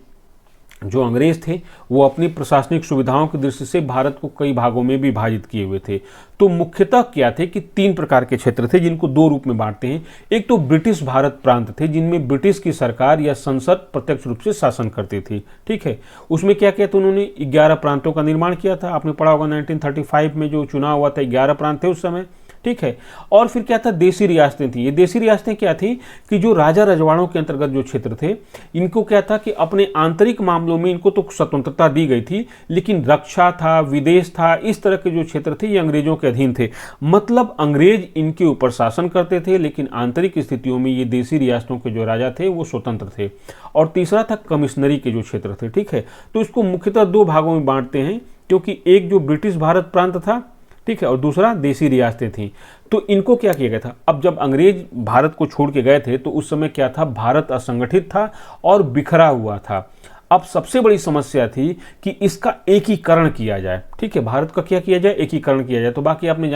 [SPEAKER 1] जो अंग्रेज थे वो अपनी प्रशासनिक सुविधाओं की दृष्टि से भारत को कई भागों में विभाजित किए हुए थे। तो मुख्यतः क्या थे कि 3 प्रकार के क्षेत्र थे, जिनको 2 रूप में बांटते हैं। एक तो ब्रिटिश भारत प्रांत थे, जिनमें ब्रिटिश की सरकार या संसद प्रत्यक्ष रूप से शासन करती थी। ठीक है, उसमें क्या किया था उन्होंने, 11 प्रांतों का निर्माण किया था। आपने पढ़ा होगा 1935 में जो चुनाव हुआ था, 11 प्रांत थे उस समय। ठीक है, और फिर क्या था, देशी रियासतें थी। ये देशी रियासतें क्या थी कि जो राजा रजवाड़ों के अंतर्गत जो क्षेत्र थे, इनको क्या था कि अपने आंतरिक मामलों में इनको तो स्वतंत्रता दी गई थी, लेकिन रक्षा था, विदेश था, इस तरह के जो क्षेत्र थे ये अंग्रेजों के अधीन थे। मतलब अंग्रेज इनके ऊपर शासन करते थे, लेकिन आंतरिक स्थितियों में ये देशी रियासतों के जो राजा थे वो स्वतंत्र थे। और तीसरा था कमिश्नरी के जो क्षेत्र थे। ठीक है, तो इसको मुख्यतः 2 भागों में बांटते हैं, क्योंकि एक जो ब्रिटिश भारत प्रांत था, ठीक है, और दूसरा देशी रियासतें थीं। तो इनको क्या किया गया था, अब जब अंग्रेज भारत को छोड़ के गए थे तो उस समय क्या था, भारत असंगठित था और बिखरा हुआ था। अब सबसे बड़ी समस्या थी कि इसका एकीकरण किया जाए। ठीक है, भारत का क्या किया जाए, एकीकरण किया जाए। तो बाकी आपने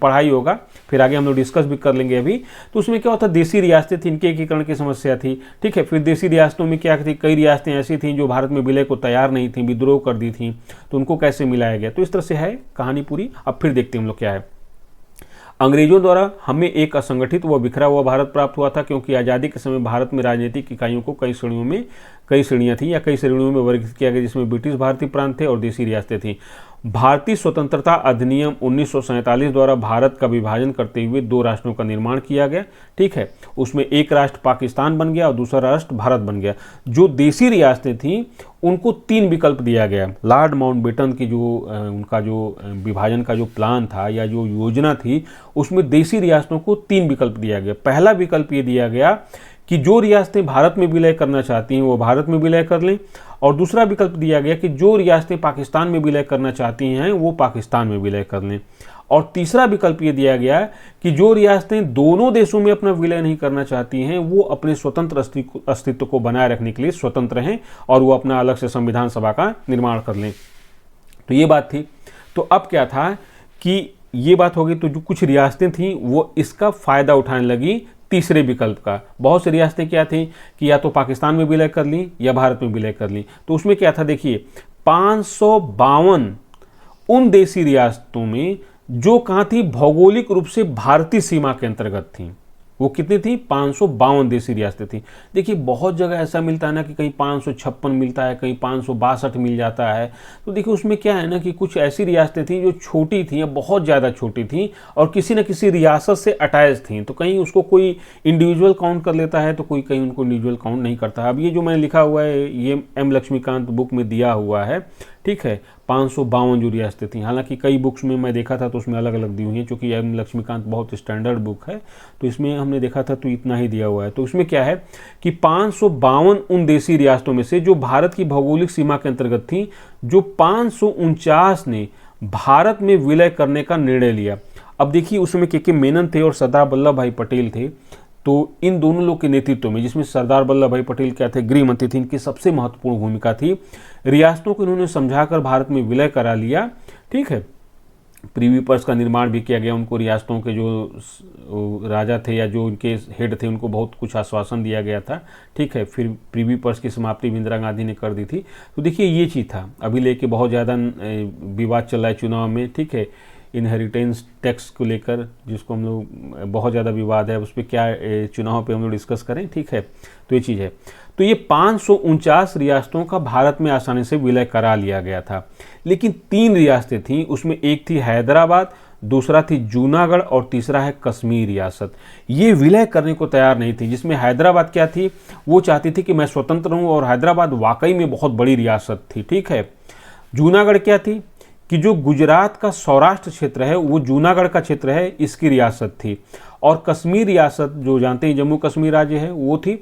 [SPEAKER 1] पढ़ाई होगा, फिर आगे हम लोग डिस्कस भी कर लेंगे अभी। तो उसमें क्या होता, देशी रियासतें थी, इनके एकीकरण की समस्या थी। ठीक है, फिर देशी रियासतों में क्या थी, कई रियासतें ऐसी थीं जो भारत में विलय को तैयार नहीं थीं, विद्रोह कर दी थीं, तो उनको कैसे मिलाया गया। तो इस तरह से है कहानी पूरी। अब फिर देखते हैं हम लोग क्या है। अंग्रेजों द्वारा हमें एक असंगठित व बिखरा हुआ भारत प्राप्त हुआ था, क्योंकि आज़ादी के समय भारत में राजनीतिक इकाइयों को कई श्रेणियां थी या कई श्रेणियों में वर्गीकृत किया गया, जिसमें ब्रिटिश भारतीय प्रांत थे और देशी रियासतें थीं। भारतीय स्वतंत्रता अधिनियम 1947 द्वारा भारत का विभाजन करते हुए 2 राष्ट्रों का निर्माण किया गया। ठीक है, उसमें एक राष्ट्र पाकिस्तान बन गया और दूसरा राष्ट्र भारत बन गया। जो देसी रियासतें थीं उनको 3 विकल्प दिया गया। लॉर्ड माउंटबेटन की जो उनका जो विभाजन का जो प्लान था या जो योजना थी, उसमें देसी रियासतों को 3 विकल्प दिया गया। पहला विकल्प ये दिया गया कि जो रियासतें भारत में विलय करना चाहती हैं वो भारत में विलय कर लें, और दूसरा विकल्प दिया गया कि जो रियासतें पाकिस्तान में विलय करना चाहती हैं वो पाकिस्तान में विलय कर लें, और तीसरा विकल्प ये दिया गया कि जो रियासतें दोनों देशों में अपना विलय नहीं करना चाहती हैं वो अपने स्वतंत्र अस्तित्व को बनाए रखने के लिए स्वतंत्र हैं और वो अपना अलग से संविधान सभा का निर्माण कर लें। तो ये बात थी। तो अब क्या था कि ये बात हो गई, तो जो कुछ रियासतें थीं वो इसका फ़ायदा उठाने लगी तीसरे विकल्प का। बहुत सी रियासतें क्या थी कि या तो पाकिस्तान में विलय कर ली या भारत में विलय कर ली। तो उसमें क्या था, देखिए 552 उन देसी रियासतों में जो कहाँ थी भौगोलिक रूप से भारतीय सीमा के अंतर्गत थी। वो कितनी थी, 552 देसी रियासतें थी। देखिए बहुत जगह ऐसा मिलता है ना कि कहीं 556 मिलता है, कहीं 562 मिल जाता है। तो देखिए उसमें क्या है ना कि कुछ ऐसी रियासतें थी जो छोटी थी या बहुत ज़्यादा छोटी थी और किसी न किसी रियासत से अटैच थी। तो कहीं उसको कोई इंडिविजुअल काउंट कर लेता है तो कोई कहीं उनको इंडिविजुअल काउंट नहीं करता। अब ये जो मैंने लिखा हुआ है ये एम लक्ष्मीकांत बुक में दिया हुआ है। ठीक है, 552 जो रियासतें थी। हालांकि कई बुक्स में मैं देखा था तो उसमें अलग अलग दी हुई हैं, क्योंकि एम लक्ष्मीकांत बहुत स्टैंडर्ड बुक है तो इसमें हमने देखा था तो इतना ही दिया हुआ है। तो इसमें क्या है कि 552 उन देसी रियासतों में से जो भारत की भौगोलिक सीमा के अंतर्गत थी, जो 549 ने भारत में विलय करने का निर्णय लिया। अब देखिए उसमें के मेनन थे और सरदार वल्लभ भाई पटेल थे। तो इन दोनों लोग के नेतृत्व में, जिसमें सरदार वल्लभ भाई पटेल क्या थे, गृह मंत्री थे, इनकी सबसे महत्वपूर्ण भूमिका थी। रियासतों को इन्होंने समझाकर भारत में विलय करा लिया। ठीक है, प्रीवी पर्स का निर्माण भी किया गया। उनको रियासतों के जो राजा थे या जो उनके हेड थे उनको बहुत कुछ आश्वासन दिया गया था। ठीक है, फिर प्रीवी पर्स की समाप्ति भी इंदिरा गांधी ने कर दी थी। तो देखिए ये चीज़ था। अभी लेके बहुत ज़्यादा विवाद चल रहा है चुनाव में। ठीक है, इनहेरिटेंस टैक्स को लेकर जिसको हम लोग बहुत ज़्यादा विवाद है, उस पर क्या चुनाव पे हम लोग डिस्कस करें। ठीक है, तो ये चीज़ है। तो ये 549 रियासतों का भारत में आसानी से विलय करा लिया गया था। लेकिन 3 रियासतें थीं, उसमें एक थी हैदराबाद, दूसरा थी जूनागढ़ और तीसरा है कश्मीर रियासत। ये विलय करने को तैयार नहीं थी। जिसमें हैदराबाद क्या थी, वो चाहती थी कि मैं स्वतंत्र हूँ और हैदराबाद वाकई में बहुत बड़ी रियासत थी। ठीक है, जूनागढ़ क्या थी कि जो गुजरात का सौराष्ट्र क्षेत्र है वो जूनागढ़ का क्षेत्र है, इसकी रियासत थी। और कश्मीर रियासत जो जानते हैं जम्मू कश्मीर राज्य है वो थी।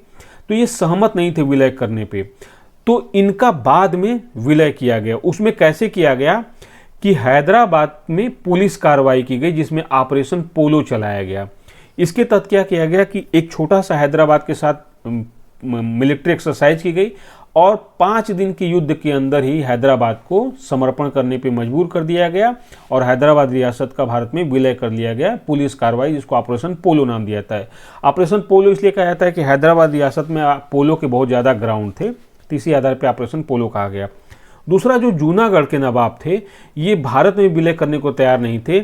[SPEAKER 1] तो ये सहमत नहीं थे विलय करने पे, तो इनका बाद में विलय किया गया। उसमें कैसे किया गया कि हैदराबाद में पुलिस कार्रवाई की गई जिसमें ऑपरेशन पोलो चलाया गया। इसके तहत क्या किया गया कि एक छोटा सा हैदराबाद के साथ मिलिट्री एक्सरसाइज की गई और 5 दिन के युद्ध के अंदर ही हैदराबाद को समर्पण करने पे मजबूर कर दिया गया और हैदराबाद रियासत का भारत में विलय कर लिया गया। पुलिस कार्रवाई जिसको ऑपरेशन पोलो नाम दिया जाता है। ऑपरेशन पोलो इसलिए कहा जाता है कि हैदराबाद रियासत में पोलो के बहुत ज़्यादा ग्राउंड थे, तो इसी आधार पर ऑपरेशन पोलो कहा गया। दूसरा जो जूनागढ़ के नवाब थे ये भारत में विलय करने को तैयार नहीं थे।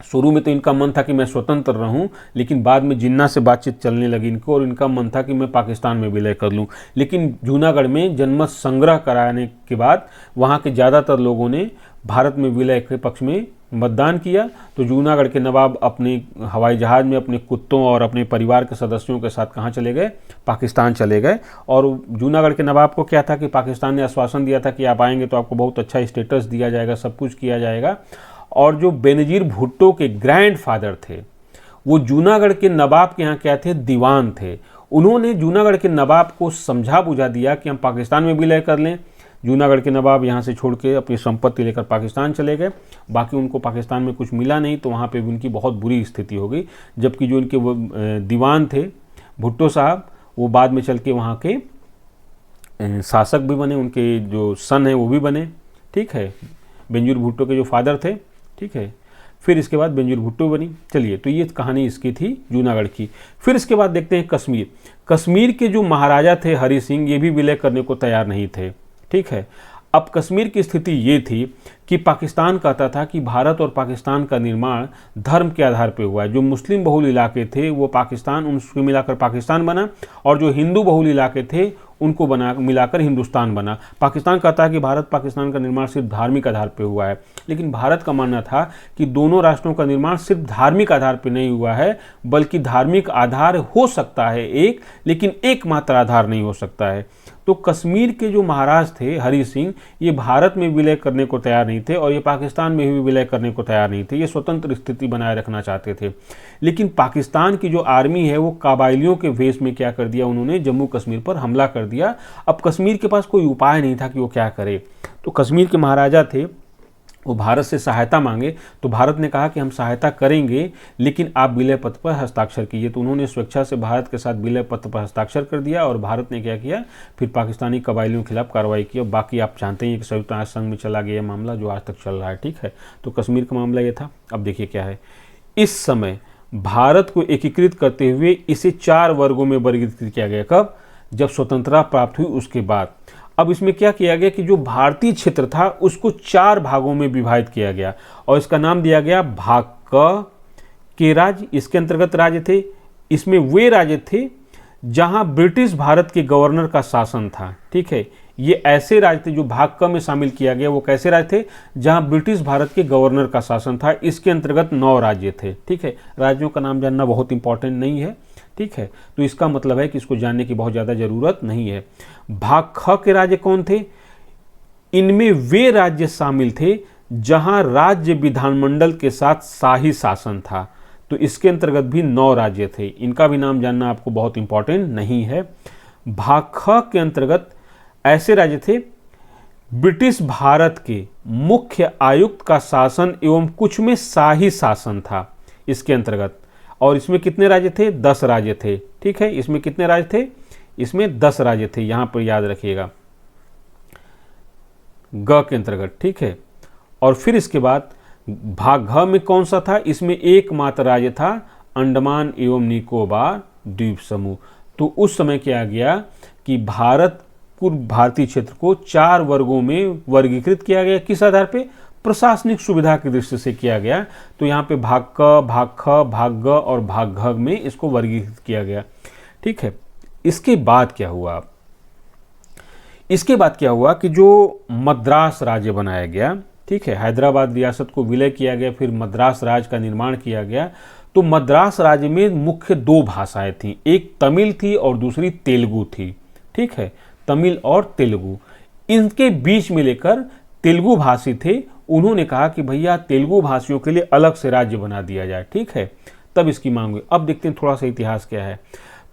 [SPEAKER 1] शुरू में तो इनका मन था कि मैं स्वतंत्र रहूं, लेकिन बाद में जिन्ना से बातचीत चलने लगी इनको और इनका मन था कि मैं पाकिस्तान में विलय कर लूं। लेकिन जूनागढ़ में जनमत संग्रह कराने के बाद वहां के ज़्यादातर लोगों ने भारत में विलय के पक्ष में मतदान किया। तो जूनागढ़ के नवाब अपने हवाई जहाज़ में अपने कुत्तों और अपने परिवार के सदस्यों के साथ कहाँ चले गए, पाकिस्तान चले गए। और जूनागढ़ के नवाब को क्या था कि पाकिस्तान ने आश्वासन दिया था कि आप आएंगे तो आपको बहुत अच्छा स्टेटस दिया जाएगा, सब कुछ किया जाएगा। और जो बेनजीर भुट्टो के ग्रैंडफादर थे वो जूनागढ़ के नवाब के यहाँ क्या थे, दीवान थे। उन्होंने जूनागढ़ के नवाब को समझा बुझा दिया कि हम पाकिस्तान में विलय कर लें। जूनागढ़ के नवाब यहाँ से छोड़ के अपनी संपत्ति लेकर पाकिस्तान चले गए। बाकी उनको पाकिस्तान में कुछ मिला नहीं, तो वहाँ पे भी उनकी बहुत बुरी स्थिति हो गई। जबकि जो इनके वो दीवान थे भुट्टो साहब, वो बाद में चल के वहाँ के शासक भी बने, उनके जो सन है वो भी बने। ठीक है, बेनजीर भुट्टो के जो फादर थे। ठीक है, फिर इसके बाद बेनजीर भुट्टो बनी। चलिए, तो ये कहानी इसकी थी जूनागढ़ की। फिर इसके बाद देखते हैं कश्मीर। कश्मीर के जो महाराजा थे हरि सिंह, ये भी विलय करने को तैयार नहीं थे। ठीक है, अब कश्मीर की स्थिति ये थी कि पाकिस्तान कहता था कि भारत और पाकिस्तान का निर्माण धर्म के आधार पर हुआ है। जो मुस्लिम बहुल इलाके थे वो पाकिस्तान, उनको मिलाकर पाकिस्तान बना, और जो हिंदू बहुल इलाके थे उनको मिलाकर हिंदुस्तान बना। पाकिस्तान कहता है कि भारत पाकिस्तान का निर्माण सिर्फ धार्मिक आधार पर हुआ है, लेकिन भारत का मानना था कि दोनों राष्ट्रों का निर्माण सिर्फ धार्मिक आधार पर नहीं हुआ है, बल्कि धार्मिक आधार हो सकता है एक, लेकिन एकमात्र आधार नहीं हो सकता है। तो कश्मीर के जो महाराज थे हरि सिंह, ये भारत में विलय करने को तैयार नहीं थे और ये पाकिस्तान में भी विलय करने को तैयार नहीं थे। ये स्वतंत्र स्थिति बनाए रखना चाहते थे। लेकिन पाकिस्तान की जो आर्मी है वो कबायलियों के वेश में क्या कर दिया, उन्होंने जम्मू कश्मीर पर हमला कर दिया। अब कश्मीर के पास कोई उपाय नहीं था कि वो क्या करे। तो कश्मीर के महाराजा थे, वो भारत से सहायता मांगे, तो भारत ने कहा कि हम सहायता करेंगे, लेकिन आप विलय पत्र पर हस्ताक्षर कीजिए। तो उन्होंने स्वेच्छा से भारत के साथ विलय पत्र पर हस्ताक्षर कर दिया और भारत ने क्या किया, फिर पाकिस्तानी कबायलियों के खिलाफ कार्रवाई की। और बाकी आप जानते हैं कि संयुक्त राष्ट्र संघ में चला गया मामला जो आज तक चल रहा है। ठीक है, तो कश्मीर का मामला ये था। अब देखिए क्या है, इस समय भारत को एकीकृत करते हुए इसे 4 वर्गों में वर्गीकृत किया गया। कब? जब स्वतंत्रता प्राप्त हुई उसके बाद। अब इसमें क्या किया गया कि जो भारतीय क्षेत्र था उसको 4 भागों में विभाजित किया गया और इसका नाम दिया गया भाग क के राज्य। इसके अंतर्गत राज्य थे, इसमें वे राज्य थे जहां ब्रिटिश भारत के गवर्नर का शासन था। ठीक है, ये ऐसे राज्य थे जो भाग क में शामिल किया गया। वो कैसे राज्य थे? जहां ब्रिटिश भारत के गवर्नर का शासन था। इसके अंतर्गत 9 राज्य थे। ठीक है, राज्यों का नाम जानना बहुत इंपॉर्टेंट नहीं है। ठीक है, तो इसका मतलब है कि इसको जानने की बहुत ज़्यादा ज़रूरत नहीं है। भाग ख के राज्य कौन थे? इनमें वे राज्य शामिल थे जहां राज्य विधानमंडल के साथ शाही शासन था। तो इसके अंतर्गत भी 9 राज्य थे। इनका भी नाम जानना आपको बहुत इंपॉर्टेंट नहीं है। भाग ख के अंतर्गत ऐसे राज्य थे ब्रिटिश भारत के मुख्य आयुक्त का शासन एवं कुछ में शाही शासन था इसके अंतर्गत। और इसमें कितने राज्य थे? 10 राज्य थे। ठीक है, इसमें कितने राज्य थे? इसमें 10 राज्य थे, यहां पर याद रखिएगा, ग के अंतर्गत। ठीक है, और फिर इसके बाद भाग घ में कौन सा था? इसमें एकमात्र राज्य था अंडमान एवं निकोबार द्वीप समूह। तो उस समय क्या गया कि भारतीय क्षेत्र को 4 वर्गों में वर्गीकृत किया गया। किस आधार पे? प्रशासनिक सुविधा की दृष्टि से किया गया। तो यहाँ पे भाग क, भाग ख, भाग ग और भाग घ में इसको वर्गीकृत किया गया। ठीक है, इसके बाद क्या हुआ? इसके बाद क्या हुआ कि जो मद्रास राज्य बनाया गया। ठीक है, हैदराबाद रियासत को विलय किया गया, फिर मद्रास राज्य का निर्माण किया गया। तो मद्रास राज्य में मुख्य 2 भाषाएं थीं, एक तमिल थी और दूसरी तेलुगु थी। ठीक है, तमिल और तेलुगु, इनके बीच में लेकर तेलुगु भाषी थे, उन्होंने कहा कि भैया तेलुगु भाषियों के लिए अलग से राज्य बना दिया जाए। ठीक है, तब इसकी मांग हुई। अब देखते हैं थोड़ा सा इतिहास क्या है।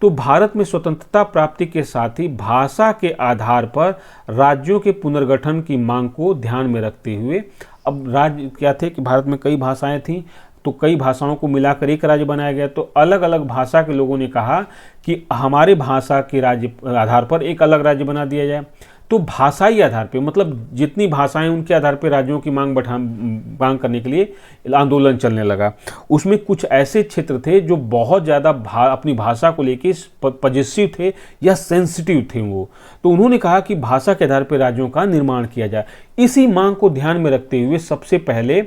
[SPEAKER 1] तो भारत में स्वतंत्रता प्राप्ति के साथ ही भाषा के आधार पर राज्यों के पुनर्गठन की मांग को ध्यान में रखते हुए, अब राज्य क्या थे कि भारत में कई भाषाएं थीं, तो कई भाषाओं को मिलाकर एक राज्य बनाया गया। तो अलग अलग भाषा के लोगों ने कहा कि हमारे भाषा के राज्य आधार पर एक अलग राज्य बना दिया जाए। तो भाषाई आधार पे, मतलब जितनी भाषाएं उनके आधार पे राज्यों की मांग करने के लिए आंदोलन चलने लगा। उसमें कुछ ऐसे क्षेत्र थे जो बहुत ज़्यादा अपनी भाषा को लेके पॉजिटिव थे या सेंसिटिव थे वो। तो उन्होंने कहा कि भाषा के आधार पर राज्यों का निर्माण किया जाए। इसी मांग को ध्यान में रखते हुए सबसे पहले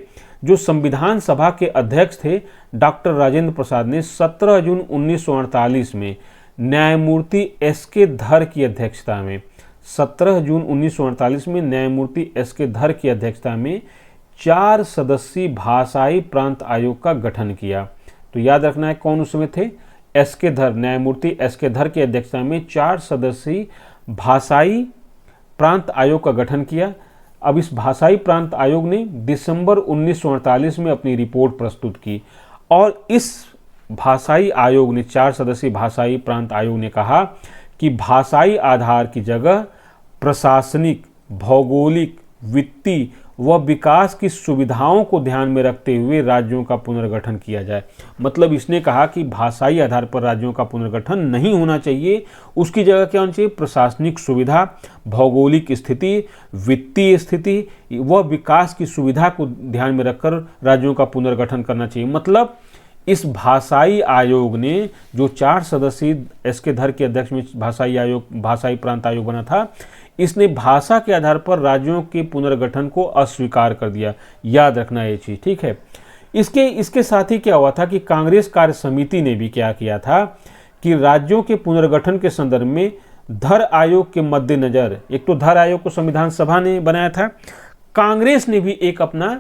[SPEAKER 1] जो संविधान सभा के अध्यक्ष थे डॉक्टर राजेंद्र प्रसाद ने 17 जून 1948 में न्यायमूर्ति एस.के. धर की अध्यक्षता में 17 जून 1948 में न्यायमूर्ति एस.के. धर की अध्यक्षता में 4 सदस्यीय भाषाई प्रांत आयोग का गठन किया। तो याद रखना है कौन उस समय थे? एस.के. धर, न्यायमूर्ति एस.के. धर की अध्यक्षता में 4 सदस्यीय भाषाई प्रांत आयोग का गठन किया। अब इस भाषाई प्रांत आयोग ने दिसंबर 1948 में अपनी रिपोर्ट प्रस्तुत की और इस भाषाई आयोग ने 4 सदस्यीय भाषाई प्रांत आयोग ने कहा कि भाषाई आधार की जगह प्रशासनिक, भौगोलिक, वित्तीय व विकास की सुविधाओं को ध्यान में रखते हुए राज्यों का पुनर्गठन किया जाए। मतलब इसने कहा कि भाषाई आधार पर राज्यों का पुनर्गठन नहीं होना चाहिए, उसकी जगह क्या होना चाहिए? प्रशासनिक सुविधा, भौगोलिक स्थिति, वित्तीय स्थिति व विकास की सुविधा को ध्यान में रखकर राज्यों का पुनर्गठन करना चाहिए। मतलब इस भाषाई आयोग ने जो 4 सदस्यीय एस.के. धर के अध्यक्ष में भाषाई प्रांत आयोग बना था, इसने भाषा के आधार पर राज्यों के पुनर्गठन को अस्वीकार कर दिया। याद रखना ये चीज़, ठीक है। इसके साथ ही क्या हुआ था कि कांग्रेस कार्य समिति ने भी क्या किया था कि राज्यों के पुनर्गठन के संदर्भ में धर आयोग के मद्देनजर, एक तो धर आयोग को संविधान सभा ने बनाया था, कांग्रेस ने भी एक अपना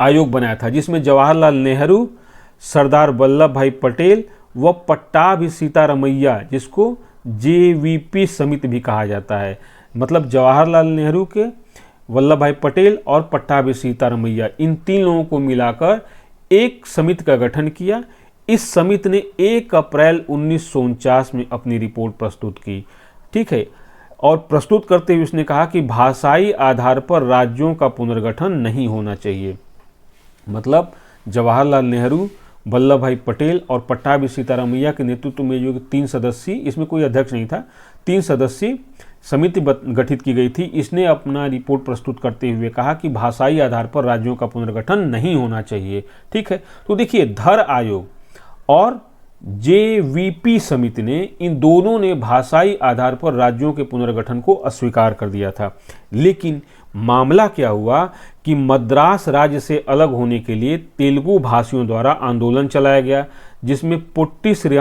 [SPEAKER 1] आयोग बनाया था जिसमें जवाहरलाल नेहरू, सरदार वल्लभ भाई पटेल व पट्टाभी सीतारमैया, जिसको जेवीपी समिति भी कहा जाता है, मतलब जवाहरलाल नेहरू के, वल्लभ भाई पटेल और पट्टाभी सीतारमैया, इन 3 लोगों को मिलाकर एक समिति का गठन किया। इस समिति ने 1 अप्रैल 1949 में अपनी रिपोर्ट प्रस्तुत की, ठीक है। और प्रस्तुत करते हुए उसने कहा कि भाषाई आधार पर राज्यों का पुनर्गठन नहीं होना चाहिए। मतलब जवाहरलाल नेहरू, वल्लभ भाई पटेल और पट्टाभी सीतारमैया के नेतृत्व में जो 3 सदस्यीय, इसमें कोई अध्यक्ष नहीं था, 3 सदस्यीय समिति गठित की गई थी। इसने अपना रिपोर्ट प्रस्तुत करते हुए कहा कि भाषाई आधार पर राज्यों का पुनर्गठन नहीं होना चाहिए, ठीक है। तो देखिए, धर आयोग और जेवीपी समिति ने, इन दोनों ने भाषाई आधार पर राज्यों के पुनर्गठन को अस्वीकार कर दिया था। लेकिन मामला क्या हुआ कि मद्रास राज्य से अलग होने के लिए तेलुगु भाषियों द्वारा आंदोलन चलाया गया, जिसमें पोट्टी श्री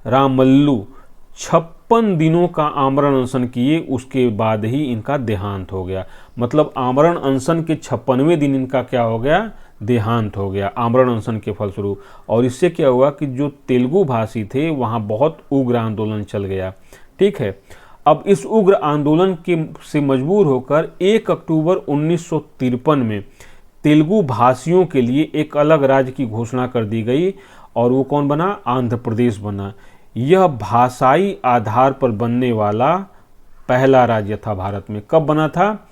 [SPEAKER 1] रामल्लू 56 दिनों का आमरण अनशन किए। उसके बाद ही इनका देहांत हो गया। मतलब आमरण अनशन के 56वें दिन इनका क्या हो गया, देहांत हो गया आमरण अनशन के फलस्वरूप। और इससे क्या हुआ कि जो तेलुगु भाषी थे वहाँ बहुत उग्र आंदोलन चल गया, ठीक है। अब इस उग्र आंदोलन से मजबूर होकर 1 अक्टूबर 1953 में तेलुगु भाषियों के लिए एक अलग राज्य की घोषणा कर दी गई, और वो कौन बना, आंध्र प्रदेश बना। यह भाषाई आधार पर बनने वाला पहला राज्य था भारत में। कब बना था,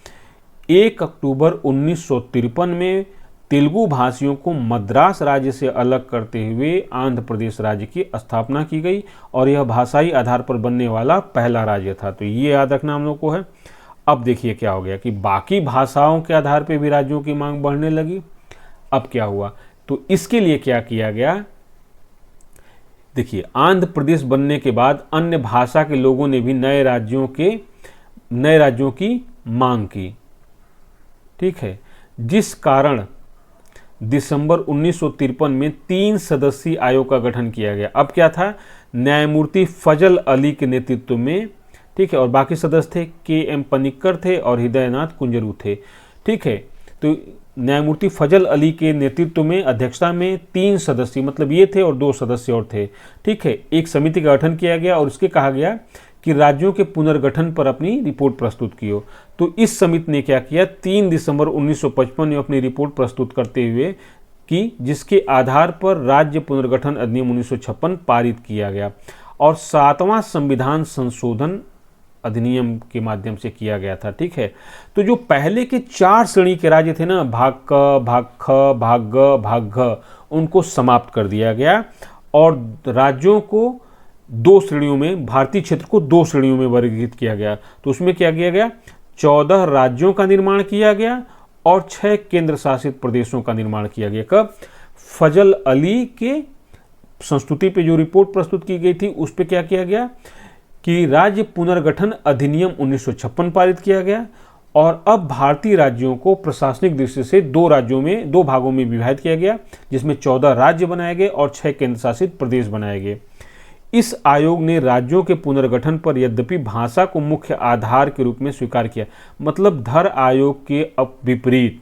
[SPEAKER 1] 1 अक्टूबर 1953 में तेलुगु भाषियों को मद्रास राज्य से अलग करते हुए आंध्र प्रदेश राज्य की स्थापना की गई, और यह भाषाई आधार पर बनने वाला पहला राज्य था। तो ये याद रखना हम लोग को है। अब देखिए क्या हो गया कि बाकी भाषाओं के आधार पर भी राज्यों की मांग बढ़ने लगी। अब क्या हुआ, तो इसके लिए क्या किया गया, देखिए, आंध्र प्रदेश बनने के बाद अन्य भाषा के लोगों ने भी नए राज्यों की मांग की, ठीक है। जिस कारण दिसंबर 1953 में 3 सदस्यीय आयोग का गठन किया गया। अब क्या था, न्यायमूर्ति फजल अली के नेतृत्व में, ठीक है, और बाकी सदस्य थे के.एम. पनिक्कर थे और हृदयनाथ कुंजरू थे, ठीक है। तो न्यायमूर्ति फजल अली के नेतृत्व में, अध्यक्षता में 3 सदस्य, मतलब ये थे और 2 सदस्य और थे, ठीक है। एक समिति का गठन किया गया और उसके कहा गया कि राज्यों के पुनर्गठन पर अपनी रिपोर्ट प्रस्तुत की हो। तो इस समिति ने क्या किया, 3 दिसंबर 1955 में अपनी रिपोर्ट प्रस्तुत करते हुए कि जिसके आधार पर राज्य पुनर्गठन अधिनियम 1956 पारित किया गया, और 7वां संविधान संशोधन अधिनियम के माध्यम से किया गया था, ठीक है। तो जो पहले के 4 श्रेणी के राज्य थे ना, भाग क, भाग ख, भाग ग, भाग घ, उनको समाप्त कर दिया गया, और राज्यों को 2 श्रेणियों में, भारतीय क्षेत्र को 2 श्रेणियों में वर्गीकृत किया गया। तो उसमें क्या किया गया, 14 राज्यों का निर्माण किया गया और 6 केंद्र शासित प्रदेशों का निर्माण किया गया। कब, फजल अली के संस्तुति पे जो रिपोर्ट प्रस्तुत की गई थी उस पे क्या किया गया कि राज्य पुनर्गठन अधिनियम 1956 पारित किया गया, और अब भारतीय राज्यों को प्रशासनिक दृष्टि से 2 भागों में विभाजित किया गया, जिसमें 14 राज्य बनाए गए और 6 केंद्र शासित प्रदेश बनाए गए। इस आयोग ने राज्यों के पुनर्गठन पर यद्यपि भाषा को मुख्य आधार के रूप में स्वीकार किया। मतलब धर आयोग के विपरीत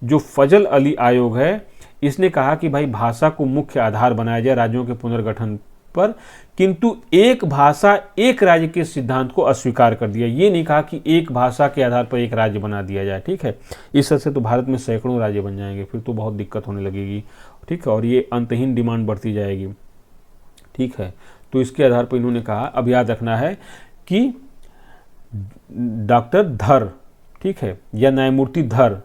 [SPEAKER 1] जो फजल अली आयोग है, इसने कहा कि भाई भाषा को मुख्य आधार बनाया जाए राज्यों के पुनर्गठन पर, किंतु एक भाषा एक राज्य के सिद्धांत को अस्वीकार कर दिया। ये नहीं कहा कि एक भाषा के आधार पर एक राज्य बना दिया जाए, ठीक है। इस तरह से तो भारत में सैकड़ों राज्य बन जाएंगे, फिर तो बहुत दिक्कत होने लगेगी, ठीक है, और ये अंतहीन डिमांड बढ़ती जाएगी, ठीक है। तो इसके आधार पर इन्होंने कहा, अब याद रखना है कि डॉक्टर धर, ठीक है, या न्यायमूर्ति धर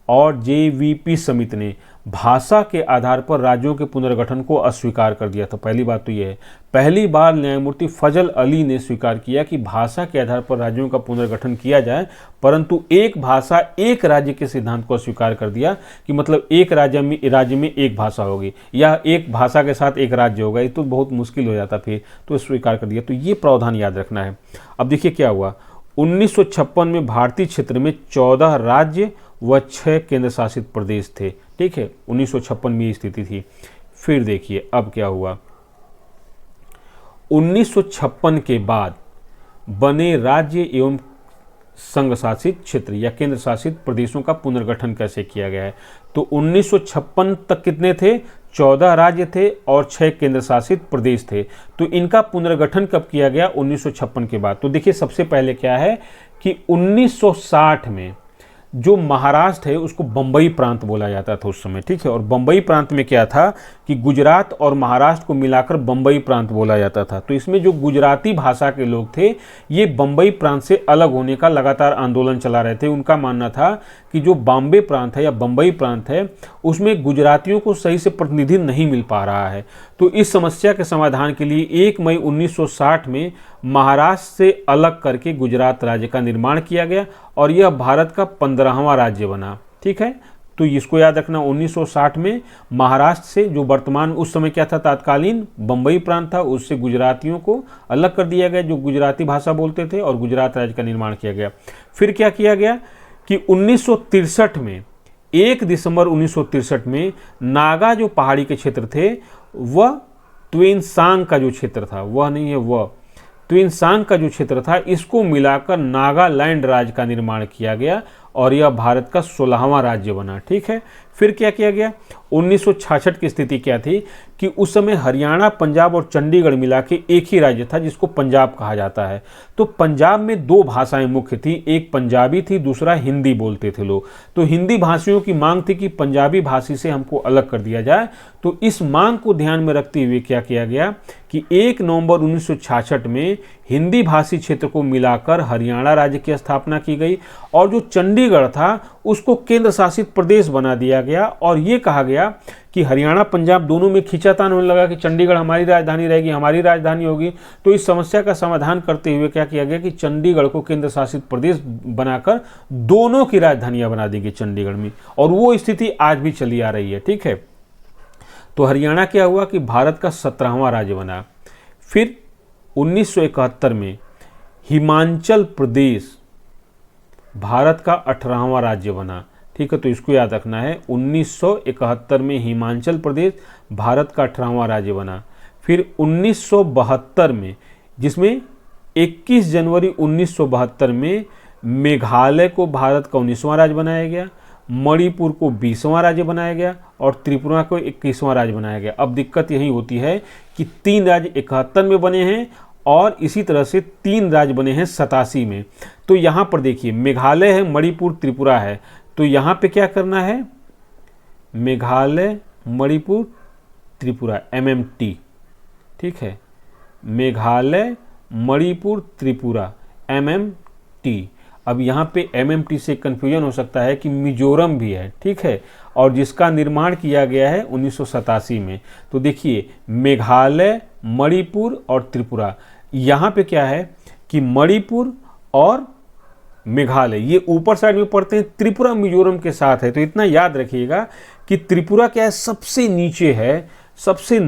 [SPEAKER 1] और जेवीपी समिति ने भाषा के आधार पर राज्यों के पुनर्गठन को अस्वीकार कर दिया था। पहली बात तो यह है, पहली बार न्यायमूर्ति फजल अली ने स्वीकार किया कि भाषा के आधार पर राज्यों का पुनर्गठन किया जाए, परंतु एक भाषा एक राज्य के सिद्धांत को अस्वीकार कर दिया कि मतलब एक राज्य में एक भाषा होगी या एक भाषा के साथ एक राज्य होगा, ये तो बहुत मुश्किल हो जाता फिर, तो स्वीकार कर दिया। तो ये प्रावधान याद रखना है। अब देखिए क्या हुआ, 1956 में भारतीय क्षेत्र में 14 राज्य व 6 केंद्र शासित प्रदेश थे। ठीक है, 1956 में ये स्थिति थी। फिर देखिए अब क्या हुआ, 1956 के बाद बने राज्य एवं संघ शासित क्षेत्र या केंद्र शासित प्रदेशों का पुनर्गठन कैसे किया गया है। तो 1956 तक कितने थे, 14 राज्य थे और 6 केंद्र शासित प्रदेश थे। तो इनका पुनर्गठन कब किया गया, 1956 के बाद। तो देखिए सबसे पहले क्या है कि 1960 में जो महाराष्ट्र है उसको बंबई प्रांत बोला जाता था उस समय। ठीक है, और बंबई प्रांत में क्या था कि गुजरात और महाराष्ट्र को मिलाकर बंबई प्रांत बोला जाता था। तो इसमें जो गुजराती भाषा के लोग थे ये बंबई प्रांत से अलग होने का लगातार आंदोलन चला रहे थे। उनका मानना था कि जो बॉम्बे प्रांत है या बंबई प्रांत है उसमें गुजरातियों को सही से प्रतिनिधि नहीं मिल पा रहा है। तो इस समस्या के समाधान के लिए 1 मई 1960 में महाराष्ट्र से अलग करके गुजरात राज्य का निर्माण किया गया और यह भारत का 15वां राज्य बना। ठीक है, तो इसको याद रखना, 1960 में महाराष्ट्र से, जो वर्तमान उस समय क्या था, तत्कालीन बंबई प्रांत था, उससे गुजरातियों को अलग कर दिया गया जो गुजराती भाषा बोलते थे और गुजरात राज्य का निर्माण किया गया। फिर क्या किया गया कि 1963 में 1 दिसंबर 1963 में नागा जो पहाड़ी के क्षेत्र थे वह त्वेनसांग का जो क्षेत्र था, वह नहीं है वह त्वेनसांग का जो क्षेत्र था इसको मिलाकर नागालैंड राज्य का निर्माण किया गया और यह भारत का 16वां राज्य बना। ठीक है, फिर क्या किया गया, 1966 की स्थिति क्या थी कि उस समय हरियाणा, पंजाब और चंडीगढ़ मिला के एक ही राज्य था जिसको पंजाब कहा जाता है। तो पंजाब में 2 भाषाएं मुख्य थी, एक पंजाबी थी, दूसरा हिंदी बोलते थे लोग। तो हिंदी भाषियों की मांग थी कि पंजाबी भाषी से हमको अलग कर दिया जाए। तो इस मांग को ध्यान में रखते हुए क्या किया गया कि 1 नवंबर 1966 में हिंदी भाषी क्षेत्र को मिलाकर हरियाणा राज्य की स्थापना की गई और जो चंडीगढ़ था उसको केंद्र शासित प्रदेश बना दिया गया और ये कहा गया कि हरियाणा पंजाब दोनों में खींचातान होने लगा कि चंडीगढ़ हमारी राजधानी रहेगी, हमारी राजधानी होगी। तो इस समस्या का समाधान करते हुए क्या किया गया कि चंडीगढ़ को केंद्र शासित प्रदेश बनाकर दोनों की राजधानियां बना दी गई चंडीगढ़ में, और वो स्थिति आज भी चली आ रही है। ठीक है, तो हरियाणा क्या हुआ कि भारत का 17वां राज्य बना। फिर 1971 में हिमाचल प्रदेश भारत का 18वां राज्य बना। ठीक है, तो इसको याद रखना है, 1971 में हिमाचल प्रदेश भारत का 18वां राज्य बना। फिर 1972 में, जिसमें 21 जनवरी 1972 में मेघालय को भारत का 19वां राज्य बनाया गया, मणिपुर को 20वां राज्य बनाया गया और त्रिपुरा को 21वां राज्य बनाया गया। अब दिक्कत यही होती है कि 3 राज्य 71 में बने हैं और इसी तरह से 3 राज्य बने हैं 87 में। तो यहाँ पर देखिए मेघालय है, मणिपुर, त्रिपुरा है, तो यहाँ पे क्या करना है, मेघालय, मणिपुर, त्रिपुरा, MMT। ठीक है, मेघालय, मणिपुर, त्रिपुरा, MMT। अब यहाँ पे MMT से कन्फ्यूजन हो सकता है कि मिजोरम भी है। ठीक है, और जिसका निर्माण किया गया है 1987 में। तो देखिए मेघालय, मणिपुर और त्रिपुरा, यहाँ पे क्या है कि मणिपुर और मेघालय ये ऊपर साइड में पड़ते हैं, त्रिपुरा मिजोरम के साथ है। तो इतना याद रखिएगा कि त्रिपुरा क्या है, सबसे नीचे है, सबसे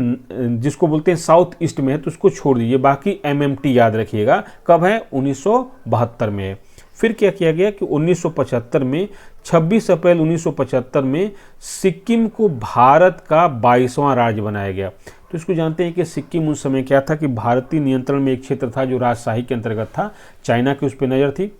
[SPEAKER 1] जिसको बोलते हैं साउथ ईस्ट में है, तो उसको छोड़ दीजिए, बाकी MMT याद रखिएगा। कब है, 1972 में है। फिर क्या किया गया कि 1975 में 26 अप्रैल 1975 में सिक्किम को भारत का 22वां राज्य बनाया गया। तो इसको जानते हैं कि सिक्किम उस समय क्या था कि भारतीय नियंत्रण में एक क्षेत्र था जो राजशाही के अंतर्गत था, चाइना की उस पर नज़र थी।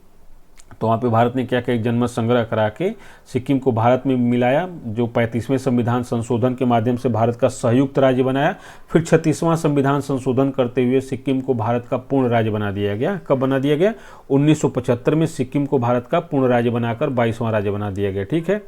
[SPEAKER 1] तो वहाँ पे भारत ने क्या किया, एक जनमत संग्रह करा के सिक्किम को भारत में मिलाया, जो 35वें संविधान संशोधन के माध्यम से भारत का संयुक्त राज्य बनाया। फिर 36वां संविधान संशोधन करते हुए सिक्किम को भारत का पूर्ण राज्य बना दिया गया। कब बना दिया गया, 1975 में सिक्किम को भारत का पूर्ण राज्य बनाकर 22वां राज्य बना दिया गया। ठीक है,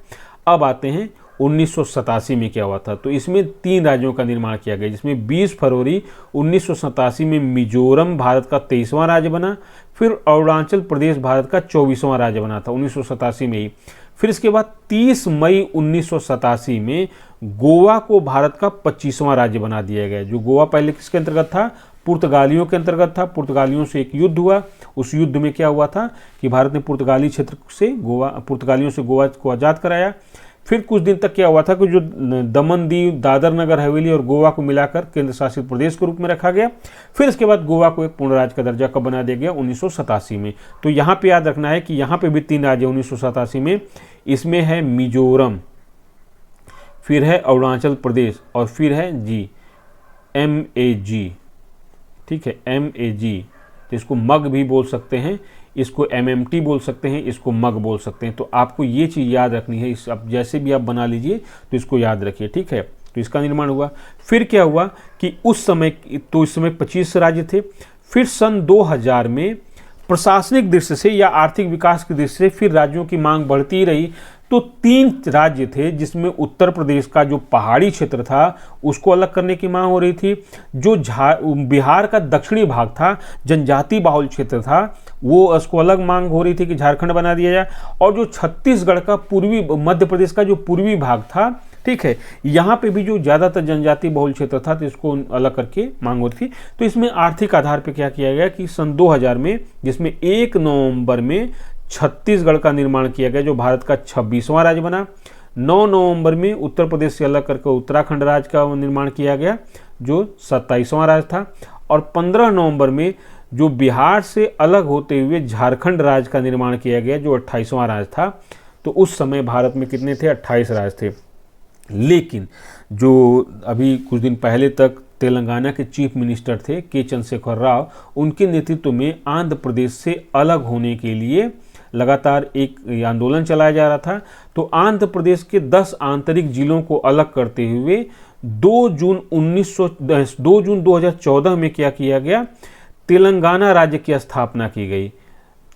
[SPEAKER 1] अब आते हैं 1987 में क्या हुआ था। तो इसमें 3 राज्यों का निर्माण किया गया, जिसमें 20 फरवरी 1987 में मिजोरम भारत का 23वां राज्य बना। फिर अरुणाचल प्रदेश भारत का 24वां राज्य बना था 1987 में ही। फिर इसके बाद 30 मई 1987 में गोवा को भारत का 25वां राज्य बना दिया गया। जो गोवा पहले किसके अंतर्गत था? पुर्तगालियों के अंतर्गत था। पुर्तगालियों से एक युद्ध हुआ, उस युद्ध में क्या हुआ था कि भारत ने पुर्तगाली क्षेत्र से पुर्तगालियों से गोवा को आज़ाद कराया। फिर कुछ दिन तक क्या हुआ था कि जो दमन दीव, दादर नगर हवेली और गोवा को मिलाकर केंद्र शासित प्रदेश के रूप में रखा गया। फिर इसके बाद गोवा को एक पूर्ण राज्य का दर्जा कब बना दिया गया? 1987 में। तो यहाँ पे याद रखना है कि यहाँ पे भी 3 राज्य 1987 में, इसमें है मिजोरम, फिर है अरुणाचल प्रदेश और फिर है MAG। ठीक है, MAG, तो इसको मग भी बोल सकते हैं, इसको MMT बोल सकते हैं, इसको मग बोल सकते हैं। तो आपको ये चीज़ याद रखनी है। इस अब जैसे भी आप बना लीजिए तो इसको याद रखिए। ठीक है, तो इसका निर्माण हुआ। फिर क्या हुआ कि उस समय, तो इस समय 25 राज्य थे। फिर सन 2000 में प्रशासनिक दृष्टि से या आर्थिक विकास की दृष्टि से फिर राज्यों की मांग बढ़ती रही। तो 3 राज्य थे जिसमें उत्तर प्रदेश का जो पहाड़ी क्षेत्र था उसको अलग करने की मांग हो रही थी। जो बिहार का दक्षिणी भाग था, जनजाति बाहुल क्षेत्र था, वो उसको अलग मांग हो रही थी कि झारखंड बना दिया जाए। और जो छत्तीसगढ़ का पूर्वी, मध्य प्रदेश का जो पूर्वी भाग था, ठीक है, यहाँ पे भी जो ज़्यादातर जनजाति बहुल क्षेत्र था तो इसको अलग करके मांग होती थी। तो इसमें आर्थिक आधार पे क्या किया गया कि सन 2000 में, जिसमें 1 नवंबर में छत्तीसगढ़ का निर्माण किया गया जो भारत का 26वां राज्य बना। 9 नवंबर में उत्तर प्रदेश से अलग करके उत्तराखंड राज्य का निर्माण किया गया जो 27वां राज्य था। और 15 नवंबर में जो बिहार से अलग होते हुए झारखंड राज्य का निर्माण किया गया जो 28वां राज्य था। तो उस समय भारत में कितने थे? 28 राज्य थे। लेकिन जो अभी कुछ दिन पहले तक तेलंगाना के चीफ मिनिस्टर थे के चंद्रशेखर राव, उनके नेतृत्व में आंध्र प्रदेश से अलग होने के लिए लगातार एक आंदोलन चलाया जा रहा था। तो आंध्र प्रदेश के 10 आंतरिक जिलों को अलग करते हुए 2 जून 2014 में क्या किया गया? तेलंगाना राज्य की स्थापना की गई।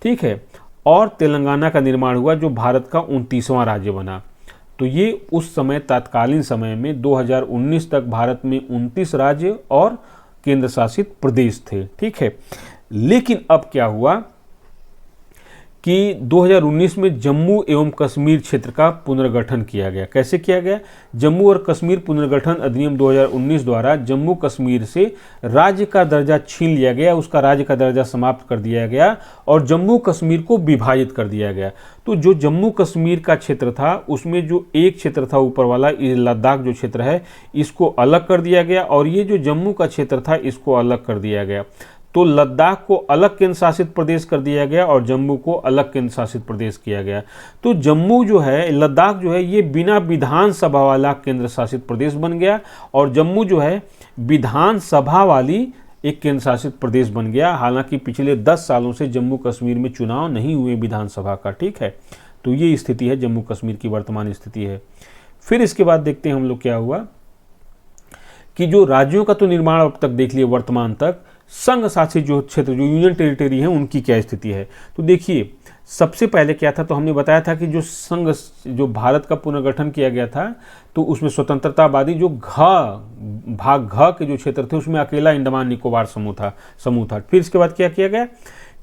[SPEAKER 1] ठीक है, और तेलंगाना का निर्माण हुआ जो भारत का 29वां राज्य बना। तो ये उस समय तत्कालीन समय में 2019 तक भारत में 29 राज्य और केंद्र शासित प्रदेश थे। ठीक है, लेकिन अब क्या हुआ कि 2019 में जम्मू एवं कश्मीर क्षेत्र का पुनर्गठन किया गया। कैसे किया गया? जम्मू और कश्मीर पुनर्गठन अधिनियम 2019 द्वारा जम्मू कश्मीर से राज्य का दर्जा छीन लिया गया, उसका राज्य का दर्जा समाप्त कर दिया गया और जम्मू कश्मीर को विभाजित कर दिया गया। तो जो जम्मू कश्मीर का क्षेत्र था उसमें जो एक क्षेत्र था ऊपर वाला, ये लद्दाख जो क्षेत्र है, इसको अलग कर दिया गया और ये जो जम्मू का क्षेत्र था इसको अलग कर दिया गया। तो लद्दाख को अलग केंद्र शासित प्रदेश कर दिया गया और जम्मू को अलग केंद्र शासित प्रदेश किया गया। तो जम्मू जो है, लद्दाख जो है, ये बिना विधानसभा वाला केंद्र शासित प्रदेश बन गया और जम्मू जो है विधानसभा वाली एक केंद्र शासित प्रदेश बन गया। हालांकि पिछले 10 सालों से जम्मू कश्मीर में चुनाव नहीं हुए विधानसभा का। ठीक है, तो ये स्थिति है, जम्मू कश्मीर की वर्तमान स्थिति है। फिर इसके बाद देखते हैं हम लोग क्या हुआ कि जो राज्यों का तो निर्माण अब तक देख लिया वर्तमान तक, संघ शासित जो क्षेत्र, जो यूनियन टेरिटरी है, उनकी क्या स्थिति है। तो देखिए, सबसे पहले क्या था, तो हमने बताया था कि जो संघ, जो भारत का पुनर्गठन किया गया था तो उसमें स्वतंत्रतावादी जो भाग घ के जो क्षेत्र थे उसमें अकेला अंडमान निकोबार समूह था। फिर इसके बाद क्या किया गया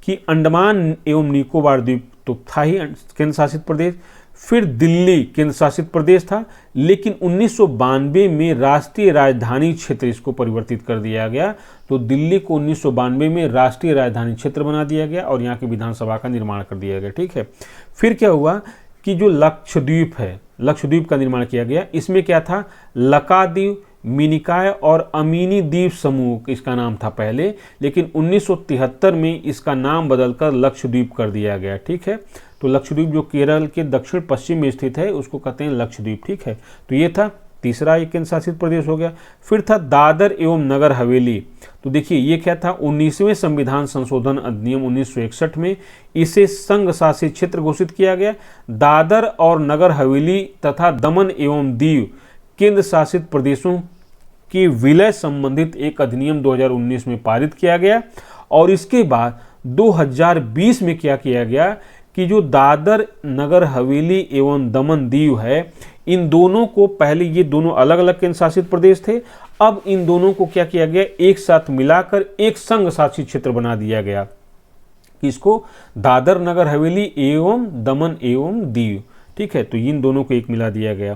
[SPEAKER 1] कि अंडमान एवं निकोबार द्वीप तो था ही केंद्र शासित प्रदेश। फिर दिल्ली केंद्र शासित प्रदेश था, लेकिन 1992 में राष्ट्रीय राजधानी क्षेत्र इसको परिवर्तित कर दिया गया। तो दिल्ली को 1992 में राष्ट्रीय राजधानी क्षेत्र बना दिया गया और यहाँ की विधानसभा का निर्माण कर दिया गया। ठीक है, फिर क्या हुआ कि जो लक्षद्वीप है, लक्षद्वीप का निर्माण किया गया। इसमें क्या था? लकाद्वीप, मिनिकाय और अमीनी द्वीप समूह इसका नाम था पहले, लेकिन 1973 में इसका नाम बदलकर लक्षद्वीप कर दिया गया। ठीक है, तो लक्षद्वीप जो केरल के दक्षिण पश्चिम में स्थित है उसको कहते हैं लक्षद्वीप। ठीक है, तो ये था तीसरा एक केंद्र शासित प्रदेश हो गया। फिर था दादर एवं नगर हवेली। तो देखिए ये क्या था? 19वें संविधान संशोधन अधिनियम 1961 में इसे संघ शासित क्षेत्र घोषित किया गया। दादर और नगर हवेली तथा दमन एवं दीव केंद्र शासित प्रदेशों के विलय संबंधित एक अधिनियम 2019 में पारित किया गया। और इसके बाद 2020 में क्या किया गया कि जो दादर नगर हवेली एवं दमन दीव है, इन दोनों को, पहले ये दोनों अलग अलग केंद्र शासित प्रदेश थे, अब इन दोनों को क्या किया गया? एक साथ मिलाकर एक संघ शासित क्षेत्र बना दिया गया। इसको दादर नगर हवेली एवं दमन एवं दीव। ठीक ठीक है, तो इन दोनों को एक मिला दिया गया।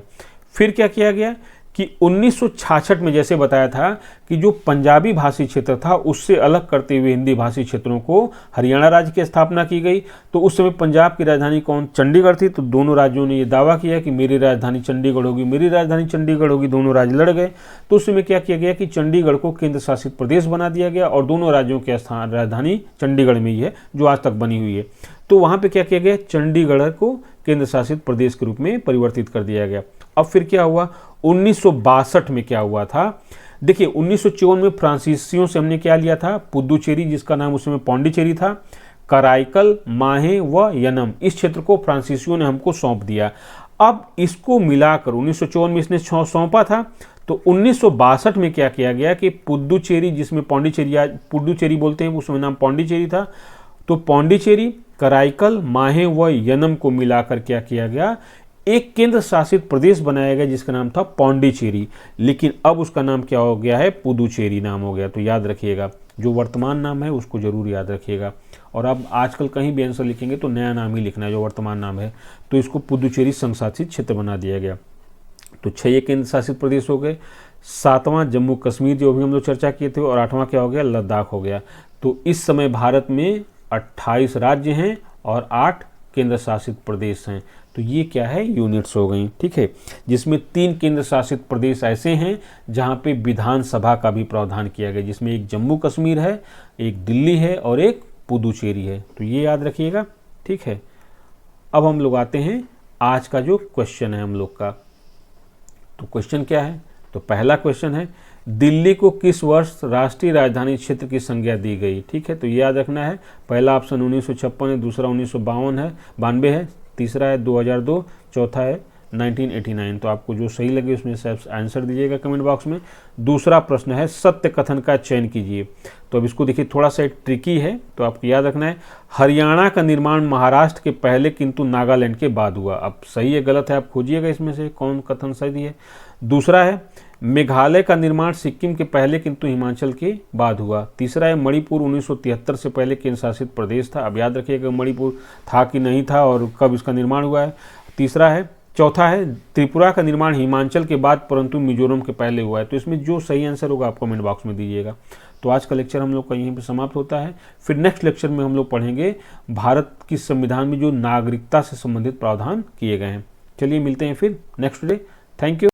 [SPEAKER 1] फिर क्या किया गया कि 1966 में जैसे बताया था कि जो पंजाबी भाषी क्षेत्र था उससे अलग करते हुए हिंदी भाषी क्षेत्रों को हरियाणा राज्य की स्थापना की गई। तो उस समय पंजाब की राजधानी कौन, चंडीगढ़ थी। तो दोनों राज्यों ने ये दावा किया कि मेरी राजधानी चंडीगढ़ होगी, मेरी राजधानी चंडीगढ़ होगी, दोनों राज्य लड़ गए। तो उस समय क्या किया गया कि चंडीगढ़ को केंद्र शासित प्रदेश बना दिया गया और दोनों राज्यों की राजधानी चंडीगढ़ में ही है जो आज तक बनी हुई है। तो वहाँ पर क्या किया गया, चंडीगढ़ को केंद्र शासित प्रदेश के रूप में परिवर्तित कर दिया गया। अब फिर क्या हुआ, 1962 में क्या हुआ था, देखिए 1954 में फ्रांसीसियों से हमने क्या लिया था, पुदुचेरी, जिसका नाम उस समय पौंडीचेरी था, कराईकल, माहे व यनम, इस क्षेत्र को फ्रांसीसियों ने हमको सौंप दिया। अब इसको मिलाकर 1954 में इसने सौंपा था। तो 1962 में क्या किया गया कि पुदुचेरी, जिसमें पौंडीचेरी आज पुदुचेरी बोलते हैं, उस समय नाम पौंडीचेरी था, तो पौंडीचेरी, कराईकल, माहे व यनम को मिलाकर क्या किया गया, एक केंद्र शासित प्रदेश बनाया गया जिसका नाम था पौंडीचेरी। लेकिन अब उसका नाम क्या हो गया है, पुदुचेरी नाम हो गया। तो याद रखिएगा, जो वर्तमान नाम है उसको जरूर याद रखिएगा। और अब आजकल कहीं भी आंसर लिखेंगे तो नया नाम ही लिखना है, जो वर्तमान नाम है। तो इसको पुदुचेरी संघ शासित क्षेत्र बना दिया गया। तो 6 ये केंद्र शासित प्रदेश हो गए। 7वां जम्मू कश्मीर जो भी हम लोग चर्चा किए थे, और 8वां क्या हो गया, लद्दाख हो गया। तो इस समय भारत में 28 राज्य हैं और 8 केंद्र शासित प्रदेश हैं। तो ये क्या है, यूनिट्स हो गई, ठीक है, जिसमें 3 केंद्र शासित प्रदेश ऐसे हैं जहाँ पे विधानसभा का भी प्रावधान किया गया, जिसमें एक जम्मू कश्मीर है, एक दिल्ली है और एक पुदुचेरी है। तो ये याद रखिएगा, ठीक है। अब हम लोग आते हैं आज का जो क्वेश्चन है हम लोग का। तो क्वेश्चन क्या है, तो पहला क्वेश्चन है, दिल्ली को किस वर्ष राष्ट्रीय राजधानी क्षेत्र की संज्ञा दी गई, ठीक है। तो ये याद रखना है, पहला ऑप्शन 1956 है, दूसरा 1992 है, तीसरा है 2002, चौथा है 1989। तो आपको जो सही लगे उसमें से आंसर दीजिएगा कमेंट बॉक्स में। दूसरा प्रश्न है, सत्य कथन का चयन कीजिए। तो अब इसको देखिए, थोड़ा सा ट्रिकी है, तो आपको याद रखना है, हरियाणा का निर्माण महाराष्ट्र के पहले किंतु नागालैंड के बाद हुआ। अब सही है गलत है आप खोजिएगा इसमें से कौन कथन सही है। दूसरा है, मेघालय का निर्माण सिक्किम के पहले किंतु हिमाचल के बाद हुआ। तीसरा है, मणिपुर 1973 से पहले केंद्र शासित प्रदेश था। अब याद रखिएगा मणिपुर था कि नहीं था और कब इसका निर्माण हुआ है। तीसरा है, चौथा है, त्रिपुरा का निर्माण हिमाचल के बाद परंतु मिजोरम के पहले हुआ है। तो इसमें जो सही आंसर होगा आप कमेंट बॉक्स में दीजिएगा। तो आज का लेक्चर हम लोग का यहीं पर समाप्त होता है। फिर नेक्स्ट लेक्चर में हम लोग पढ़ेंगे भारत की संविधान में जो नागरिकता से संबंधित प्रावधान किए गए हैं। चलिए मिलते हैं फिर नेक्स्ट डे। Thank you.